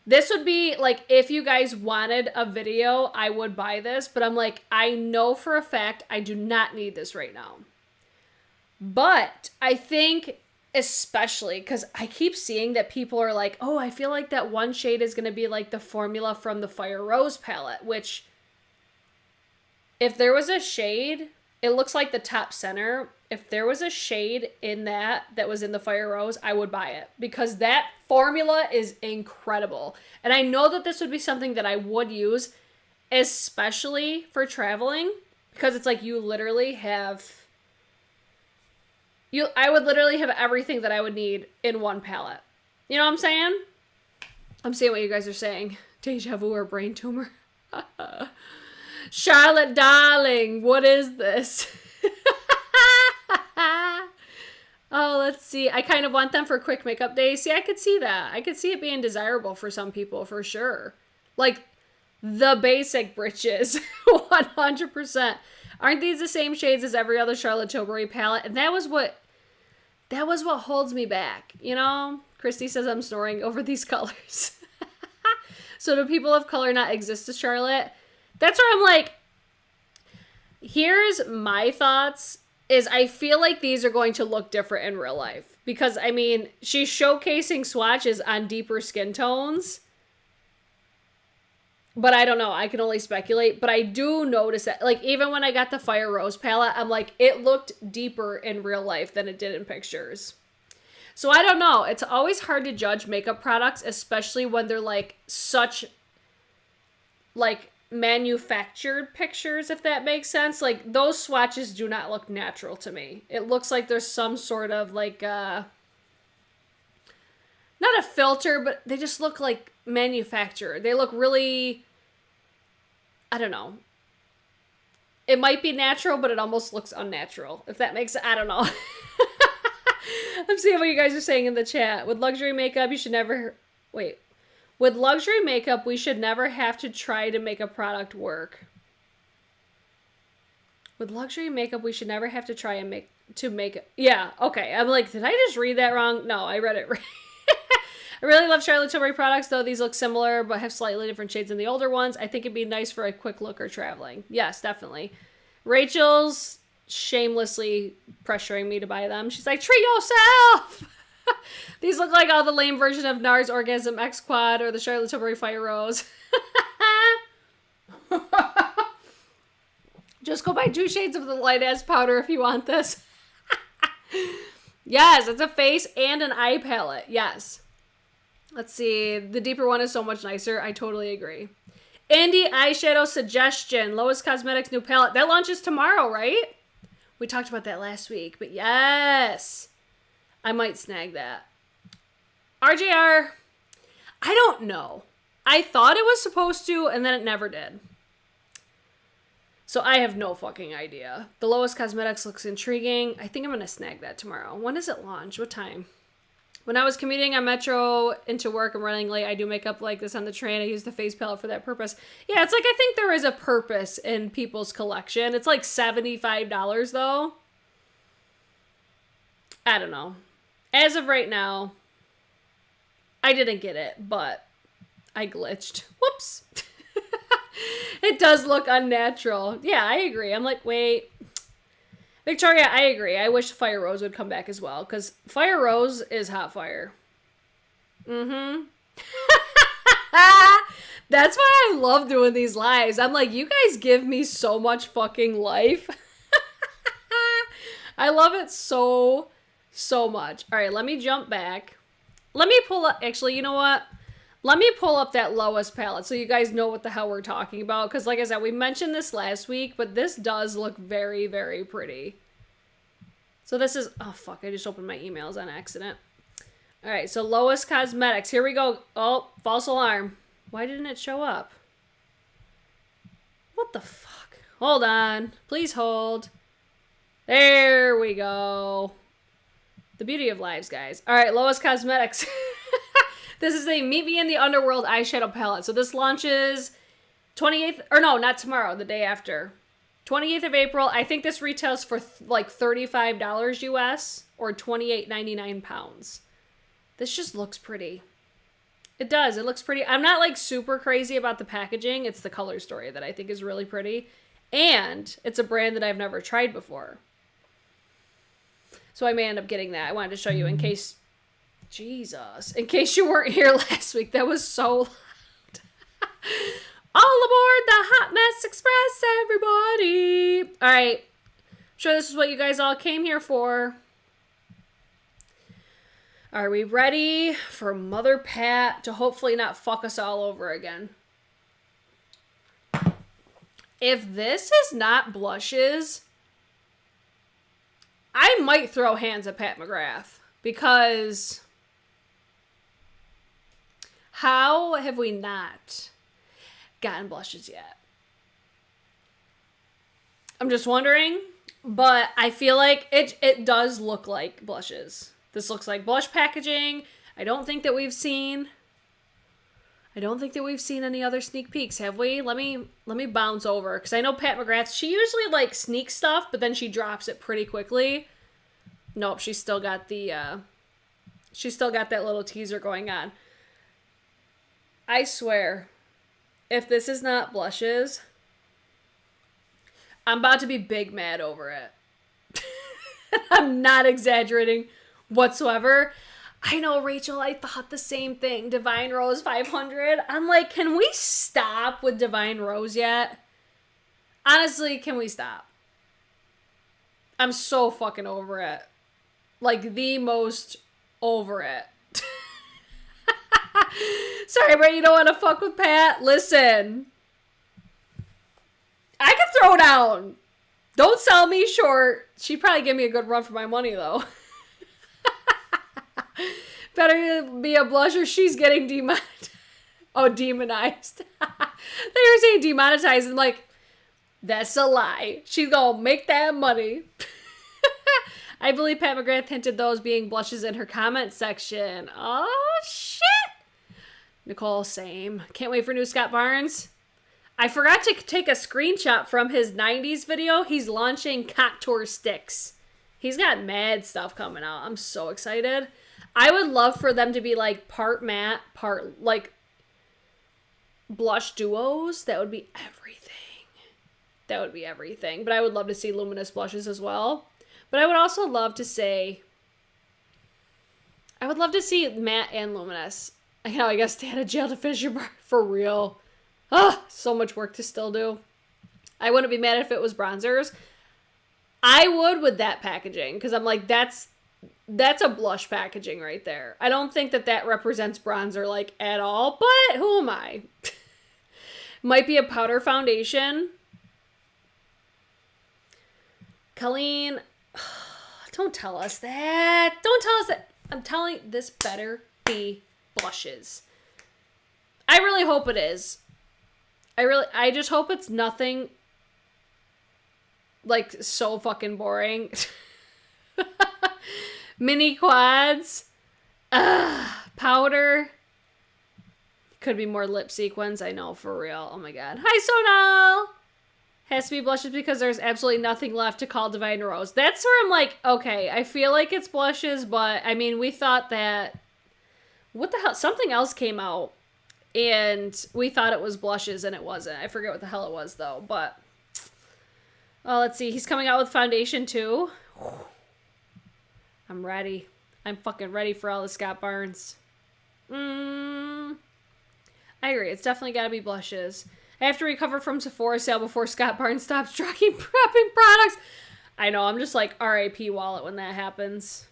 This would be, like, if you guys wanted a video, I would buy this. But I'm like, I know for a fact I do not need this right now. But I think, especially, because I keep seeing that people are like, oh, I feel like that one shade is going to be like the formula from the Fire Rose palette, which... If there was a shade, it looks like the top center. If there was a shade in that was in the Fire Rose, I would buy it. Because that formula is incredible. And I know that this would be something that I would use, especially for traveling. Because it's like you literally have... I would literally have everything that I would need in one palette. You know what I'm saying? I'm seeing what you guys are saying. Deja vu or brain tumor. Charlotte, darling, what is this? Oh, let's see. I kind of want them for quick makeup days. See, I could see that. I could see it being desirable for some people, for sure. Like, the basic britches. 100%. Aren't these the same shades as every other Charlotte Tilbury palette? And that was what holds me back, you know? Christy says I'm snoring over these colors. So do people of color not exist to Charlotte? That's where I'm like, here's my thoughts, is I feel like these are going to look different in real life. Because, I mean, she's showcasing swatches on deeper skin tones. But I don't know. I can only speculate. But I do notice that, like, even when I got the Fire Rose palette, I'm like, it looked deeper in real life than it did in pictures. So I don't know. It's always hard to judge makeup products, especially when they're, like, such, like, manufactured pictures, if that makes sense. Like, those swatches do not look natural to me. It looks like there's some sort of, like, not a filter, but they just look like manufactured. They look really, I don't know. It might be natural, but it almost looks unnatural, if that makes, I don't know. I'm seeing what you guys are saying in the chat. With luxury makeup, you should never, wait. With luxury makeup, we should never have to try to make a product work. With luxury makeup, we should never have to try and make, yeah, okay. I'm like, did I just read that wrong? No, I read it right. I really love Charlotte Tilbury products, though. These look similar, but have slightly different shades than the older ones. I think it'd be nice for a quick look or traveling. Yes, definitely. Rachel's shamelessly pressuring me to buy them. She's like, treat yourself! These look like all the lame version of NARS Orgasm X Quad or the Charlotte Tilbury Fire Rose. Just go buy 2 shades of the light ass powder if you want this. Yes, it's a face and an eye palette. Yes. Let's see. The deeper one is so much nicer. I totally agree. Indie eyeshadow suggestion. Lois Cosmetics new palette. That launches tomorrow, right? We talked about that last week, but yes. I might snag that. RJR. I don't know. I thought it was supposed to, and then it never did. So I have no fucking idea. The Lois Cosmetics looks intriguing. I think I'm going to snag that tomorrow. When does it launch? What time? When I was commuting on Metro into work and running late, I do makeup like this on the train. I use the face palette for that purpose. Yeah, it's like I think there is a purpose in people's collection. It's like $75 though. I don't know. As of right now, I didn't get it, but I glitched. Whoops. It does look unnatural. Yeah, I agree. I'm like, wait. Victoria, I agree. I wish Fire Rose would come back as well, because Fire Rose is hot fire. Mm-hmm. That's why I love doing these lives. I'm like, you guys give me so much fucking life. I love it so much. All right, let me jump back. Let me pull up, actually, you know what? Let me pull up that Lois palette so you guys know what the hell we're talking about. Because like I said, we mentioned this last week, but this does look very, very pretty. So this is, oh fuck, I just opened my emails on accident. All right, so Lois Cosmetics. Here we go. Oh, false alarm. Why didn't it show up? What the fuck? Hold on. Please hold. There we go. The beauty of lives, guys. All right, Lois Cosmetics. This is a Meet Me in the Underworld eyeshadow palette. So this launches 28th, or no, not tomorrow, the day after. 28th of April. I think this retails for like $35 US or $28.99 pounds. This just looks pretty. It does. It looks pretty. I'm not like super crazy about the packaging. It's the color story that I think is really pretty. And it's a brand that I've never tried before. So I may end up getting that. I wanted to show you in case... Jesus. In case you weren't here last week, that was so loud. All aboard the Hot Mess Express, everybody. All right. I'm sure this is what you guys all came here for. Are we ready for Mother Pat to hopefully not fuck us all over again? If this is not blushes, I might throw hands at Pat McGrath, because how have we not gotten blushes yet? I'm just wondering, but I feel like it does look like blushes. This looks like blush packaging. I don't think that we've seen any other sneak peeks, have we? Let me bounce over, because I know Pat McGrath, she usually like sneaks stuff, but then she drops it pretty quickly. Nope, she's still got that little teaser going on. I swear, if this is not blushes, I'm about to be big mad over it. I'm not exaggerating whatsoever. I know, Rachel, I thought the same thing. Divine Rose 500. I'm like, can we stop with Divine Rose yet? Honestly, can we stop? I'm so fucking over it. Like, the most over it. Sorry, but you don't want to fuck with Pat? Listen. I can throw down. Don't sell me short. She'd probably give me a good run for my money, though. Better be a blusher. She's getting demonetized. Oh, demonized. They were saying demonetized, and like, that's a lie. She's gonna make that money. I believe Pat McGrath hinted those being blushes in her comment section. Oh, shit. Nicole, same. Can't wait for new Scott Barnes. I forgot to take a screenshot from his 90s video. He's launching contour sticks. He's got mad stuff coming out. I'm so excited. I would love for them to be like part matte, part like blush duos. That would be everything. That would be everything. But I would love to see luminous blushes as well. But I would also love to say, I would love to see matte and luminous. You know, I guess stay out of jail to finish your bar for real. Ah, so much work to still do. I wouldn't be mad if it was bronzers. I would with that packaging, because I'm like, that's a blush packaging right there. I don't think that represents bronzer like at all, but who am I? Might be a powder foundation. Colleen, don't tell us that. Don't tell us that. I'm telling, this better be blushes. I really hope it is. I just hope it's nothing like so fucking boring. Mini quads. Powder. Could be more lip sequins. I know, for real. Oh my god. Hi, Sonal! Has to be blushes because there's absolutely nothing left to call Divine Rose. That's where I'm like, okay, I feel like it's blushes, but I mean, we thought that... What the hell? Something else came out, and we thought it was blushes, and it wasn't. I forget what the hell it was, though, but... Oh, let's see. He's coming out with foundation, too. I'm ready. I'm fucking ready for all the Scott Barnes. I agree. It's definitely got to be blushes. I have to recover from Sephora sale before Scott Barnes stops dropping products. I know. I'm just like RIP wallet when that happens.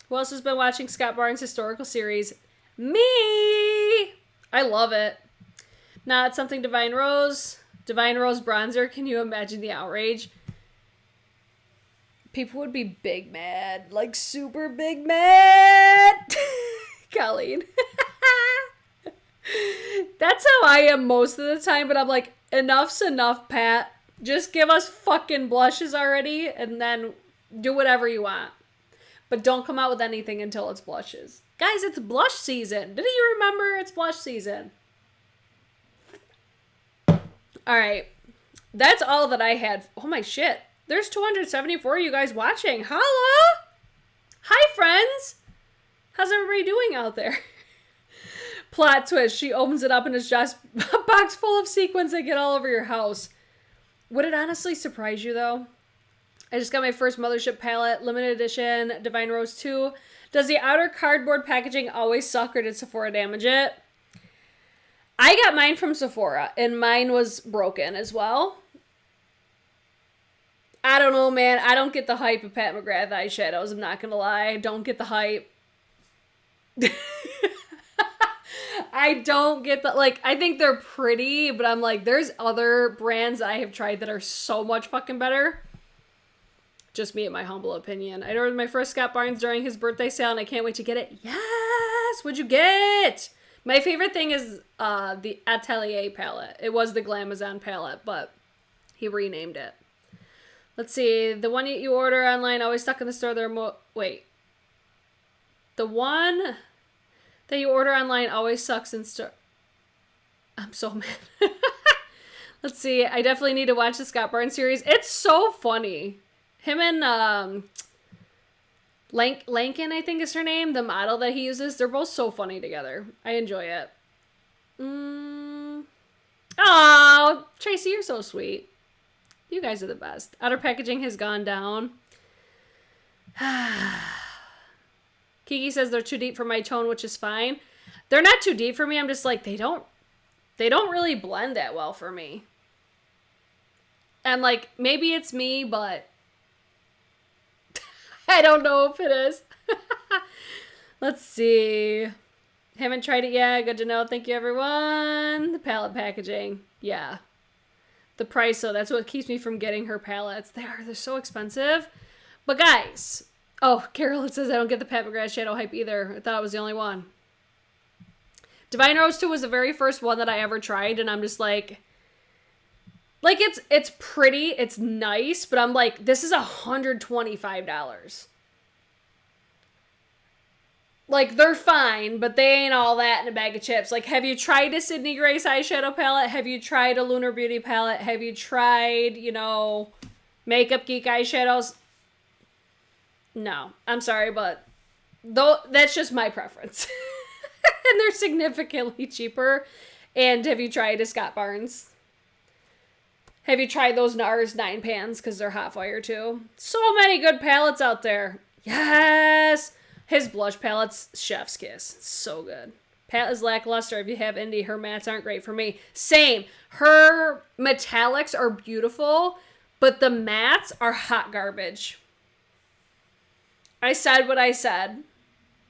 Who else has been watching Scott Barnes' historical series? Me! I love it. Not something Divine Rose. Divine Rose bronzer. Can you imagine the outrage? People would be big mad. Like, super big mad. Colleen. That's how I am most of the time, but I'm like, enough's enough, Pat. Just give us fucking blushes already, and then do whatever you want. But don't come out with anything until it's blushes. Guys, it's blush season. Didn't you remember? It's blush season. Alright. That's all that I had. Oh my shit. There's 274 of you guys watching. Holla! Hi, friends! How's everybody doing out there? Plot twist. She opens it up and it's just a box full of sequins that get all over your house. Would it honestly surprise you, though? I just got my first Mothership palette, limited edition, Divine Rose 2. Does the outer cardboard packaging always suck, or did Sephora damage it? I got mine from Sephora, and mine was broken as well. I don't know, man. I don't get the hype of Pat McGrath eyeshadows. I'm not gonna lie. I don't get the hype. I don't get that. Like, I think they're pretty, but I'm like, there's other brands I have tried that are so much fucking better. Just me, in my humble opinion. I ordered my first Scott Barnes during his birthday sale, and I can't wait to get it. Yes! What'd you get? My favorite thing is the Atelier palette. It was the Glamazon palette, but he renamed it. Let's see. The one you order online, always stuck in the store. Wait. The one that you order online always sucks in store. I'm so mad. Let's see. I definitely need to watch the Scott Barnes series. It's so funny. Him and Lankin, I think is her name, the model that he uses. They're both so funny together. I enjoy it. Oh, Tracy, you're so sweet. You guys are the best. Outer packaging has gone down. Kiki says they're too deep for my tone, which is fine. They're not too deep for me. I'm just like, they don't really blend that well for me. I'm like, maybe it's me, but I don't know if it is. Let's see. Haven't tried it yet. Good to know. Thank you, everyone. The palette packaging. Yeah. The price, so that's what keeps me from getting her palettes. They're so expensive. But guys. Oh, Carolyn says I don't get the Pat McGrath shadow hype either. I thought it was the only one. Divine Rose 2 was the very first one that I ever tried, and I'm just like it's pretty, it's nice, but I'm like, this is $125. Like, they're fine, but they ain't all that in a bag of chips. Like, have you tried a Sydney Grace eyeshadow palette? Have you tried a Lunar Beauty palette? Have you tried, you know, Makeup Geek eyeshadows? No, I'm sorry, but that's just my preference. And they're significantly cheaper. And have you tried a Scott Barnes? Have you tried those NARS 9 pans? Because they're hot fire too. So many good palettes out there. Yes! His blush palette's chef's kiss. So good. Pat is lackluster. If you have Indie, her mattes aren't great for me. Same. Her metallics are beautiful, but the mattes are hot garbage. I said what I said.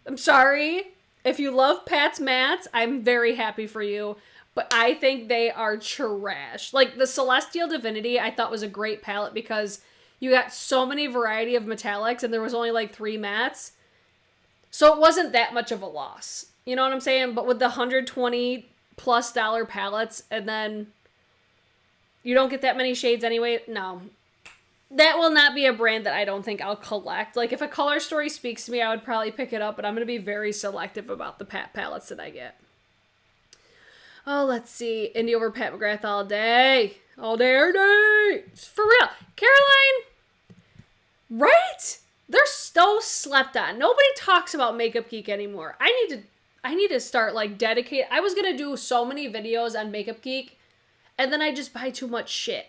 I'm sorry. If you love Pat's mattes, I'm very happy for you. But I think they are trash. Like, the Celestial Divinity, I thought was a great palette because you got so many variety of metallics and there was only like 3 mattes. So it wasn't that much of a loss. You know what I'm saying? But with the $120+ palettes and then you don't get that many shades anyway, no. That will not be a brand that I don't think I'll collect. Like, if a Color Story speaks to me, I would probably pick it up, but I'm going to be very selective about the Pat palettes that I get. Oh, let's see. Indie over Pat McGrath all day. All day, every day. For real. Caroline, right? They're so slept on. Nobody talks about Makeup Geek anymore. I need to start, like, dedicate. I was going to do so many videos on Makeup Geek, and then I just buy too much shit.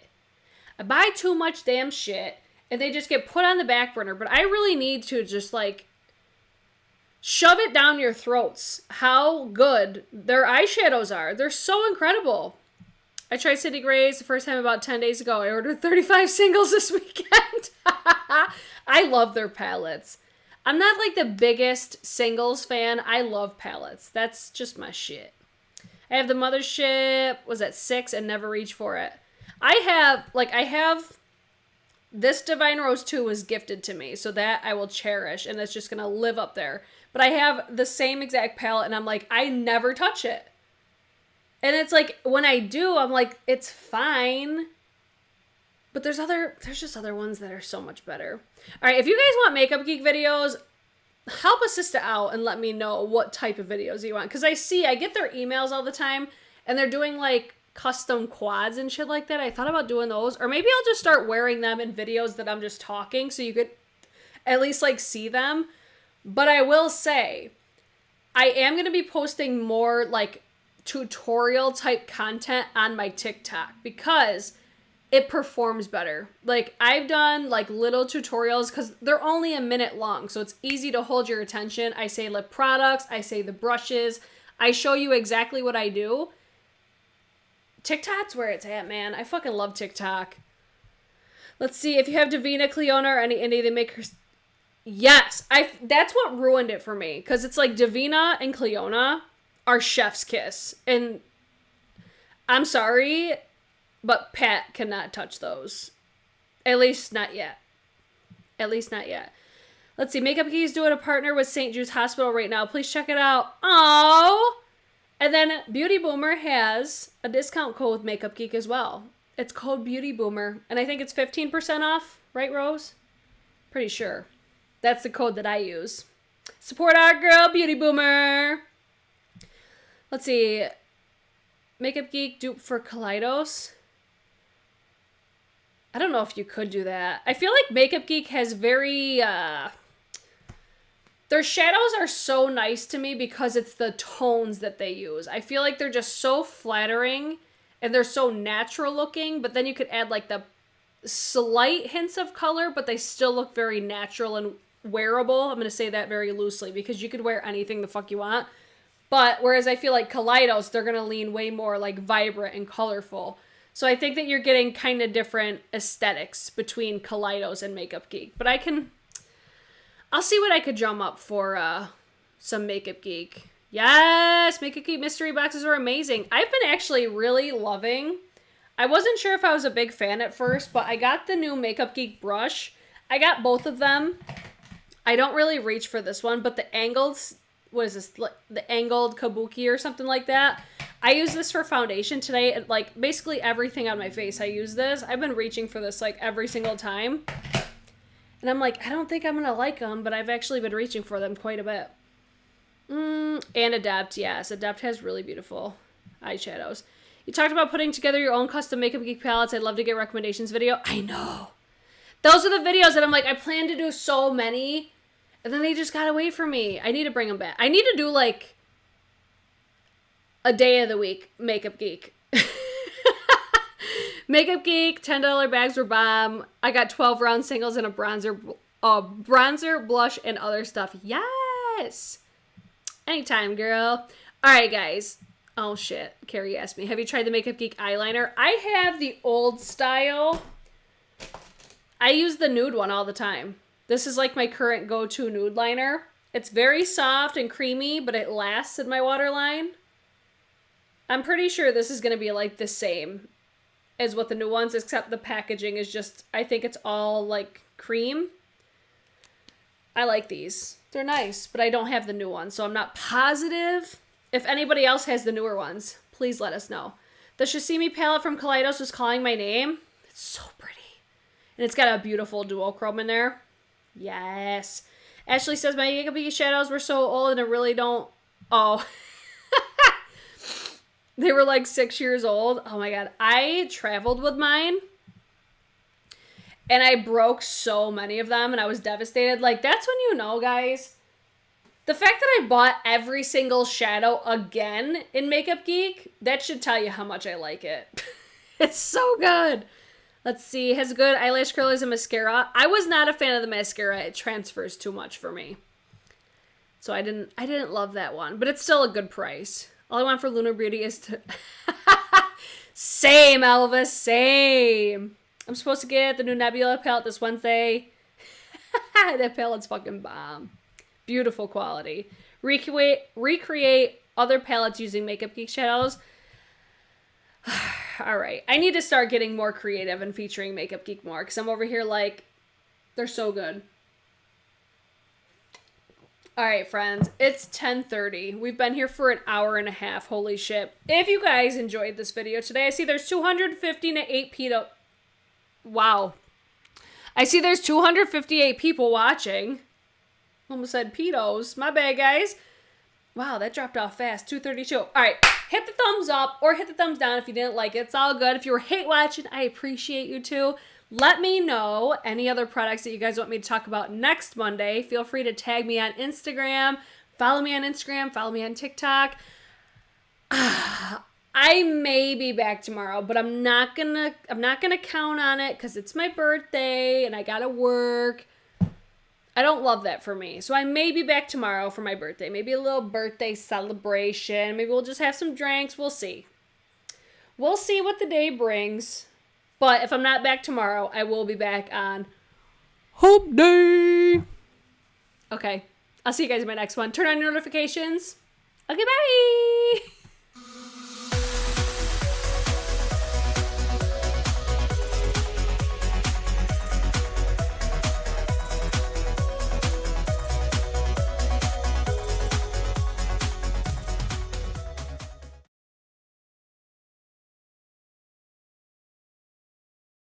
I buy too much damn shit, and they just get put on the back burner. But I really need to just, like, shove it down your throats how good their eyeshadows are. They're so incredible. I tried City Grays the first time about 10 days ago. I ordered 35 singles this weekend. I love their palettes. I'm not, like, the biggest singles fan. I love palettes. That's just my shit. I have the Mothership, was at 6 and never reached for it. I have this Divine Rose 2 was gifted to me, so that I will cherish, and it's just going to live up there. But I have the same exact palette, and I'm like, I never touch it. And it's like, when I do, I'm like, it's fine. But there's just other ones that are so much better. All right, if you guys want Makeup Geek videos, help a sister out and let me know what type of videos you want. Because I get their emails all the time, and they're doing, like, custom quads and shit like that. I thought about doing those. Or maybe I'll just start wearing them in videos that I'm just talking so you could at least, like, see them. But I will say, I am going to be posting more, like, tutorial type content on my TikTok because it performs better. Like, I've done, like, little tutorials because they're only a minute long, so it's easy to hold your attention. I say lip products, I say the brushes, I show you exactly what I do. TikTok's where it's at, man. I fucking love TikTok. Let's see. If you have Davina, Cleona, or any indie, they make her... Yes. That's what ruined it for me. Because it's like Davina and Cleona. are chef's kiss. And I'm sorry, but Pat cannot touch those. At least not yet. At least not yet. Let's see. Makeup Geek is doing a partner with St. Jude's Hospital right now. Please check it out. Oh! And then Beauty Boomer has a discount code with Makeup Geek as well. It's called Beauty Boomer. And I think it's 15% off. Right, Rose? Pretty sure. That's the code that I use. Support our girl, Beauty Boomer. Let's see. Makeup Geek dupe for Kaleidos. I don't know if you could do that. I feel like Makeup Geek has very... their shadows are so nice to me because it's the tones that they use. I feel like they're just so flattering and they're so natural looking, but then you could add like the slight hints of color, but they still look very natural and wearable. I'm going to say that very loosely because you could wear anything the fuck you want. But whereas I feel like Kaleidos, they're going to lean way more like vibrant and colorful. So I think that you're getting kind of different aesthetics between Kaleidos and Makeup Geek. But I'll see what I could drum up for some Makeup Geek. Yes, Makeup Geek mystery boxes are amazing. I've been actually really loving... I wasn't sure if I was a big fan at first, but I got the new Makeup Geek brush. I got both of them. I don't really reach for this one, but the angled... What is this? The angled kabuki or something like that. I use this for foundation today. And like basically everything on my face, I use this. I've been reaching for this like every single time. And I'm like, I don't think I'm going to like them, but I've actually been reaching for them quite a bit. And Adept, yes. Adept has really beautiful eyeshadows. You talked about putting together your own custom Makeup Geek palettes. I'd love to get recommendations video. I know. Those are the videos that I'm like, I plan to do so many, and then they just got away from me. I need to bring them back. I need to do like a day of the week Makeup Geek. Makeup Geek, $10 bags were bomb. I got 12 round singles and a bronzer, blush, and other stuff. Yes! Anytime, girl. Alright, guys. Oh, shit. Carrie asked me, have you tried the Makeup Geek eyeliner? I have the old style. I use the nude one all the time. This is like my current go-to nude liner. It's very soft and creamy, but it lasts in my waterline. I'm pretty sure this is going to be like the same as what the new ones, except the packaging is just, I think it's all like cream. I like these. They're nice, but I don't have the new ones, so I'm not positive. If anybody else has the newer ones, please let us know. The Yassssss palette from Kaleidos was calling my name. It's so pretty. And it's got a beautiful duochrome in there. Yes. Ashley says, my Makeup Geek shadows were so old and I really don't... Oh. They were like 6 years old. Oh my god. I traveled with mine. And I broke so many of them and I was devastated. Like, that's when you know, guys. The fact that I bought every single shadow again in Makeup Geek, that should tell you how much I like it. It's so good. Let's see. Has good eyelash curlers and mascara. I was not a fan of the mascara. It transfers too much for me. So I didn't love that one. But it's still a good price. All I want for Lunar Beauty is to... Same, Elvis. Same. I'm supposed to get the new Nebula palette this Wednesday. That palette's fucking bomb. Beautiful quality. Recreate other palettes using Makeup Geek shadows. Alright. I need to start getting more creative and featuring Makeup Geek more. Because I'm over here like, they're so good. Alright, friends. It's 10:30. We've been here for an hour and a half. Holy shit. If you guys enjoyed this video today, I see there's 258 people. Wow. I see there's 258 people watching. Almost said pedos. My bad, guys. Wow, that dropped off fast. 232. All right. Hit the thumbs up or hit the thumbs down if you didn't like it. It's all good. If you were hate watching, I appreciate you too. Let me know any other products that you guys want me to talk about next Monday. Feel free to tag me on Instagram. Follow me on Instagram. Follow me on TikTok. I may be back tomorrow, but I'm not gonna count on it because it's my birthday and I gotta work. I don't love that for me. So I may be back tomorrow for my birthday. Maybe a little birthday celebration. Maybe we'll just have some drinks. We'll see. We'll see what the day brings. But if I'm not back tomorrow, I will be back on Hump Day. Okay. I'll see you guys in my next one. Turn on your notifications. Okay, bye!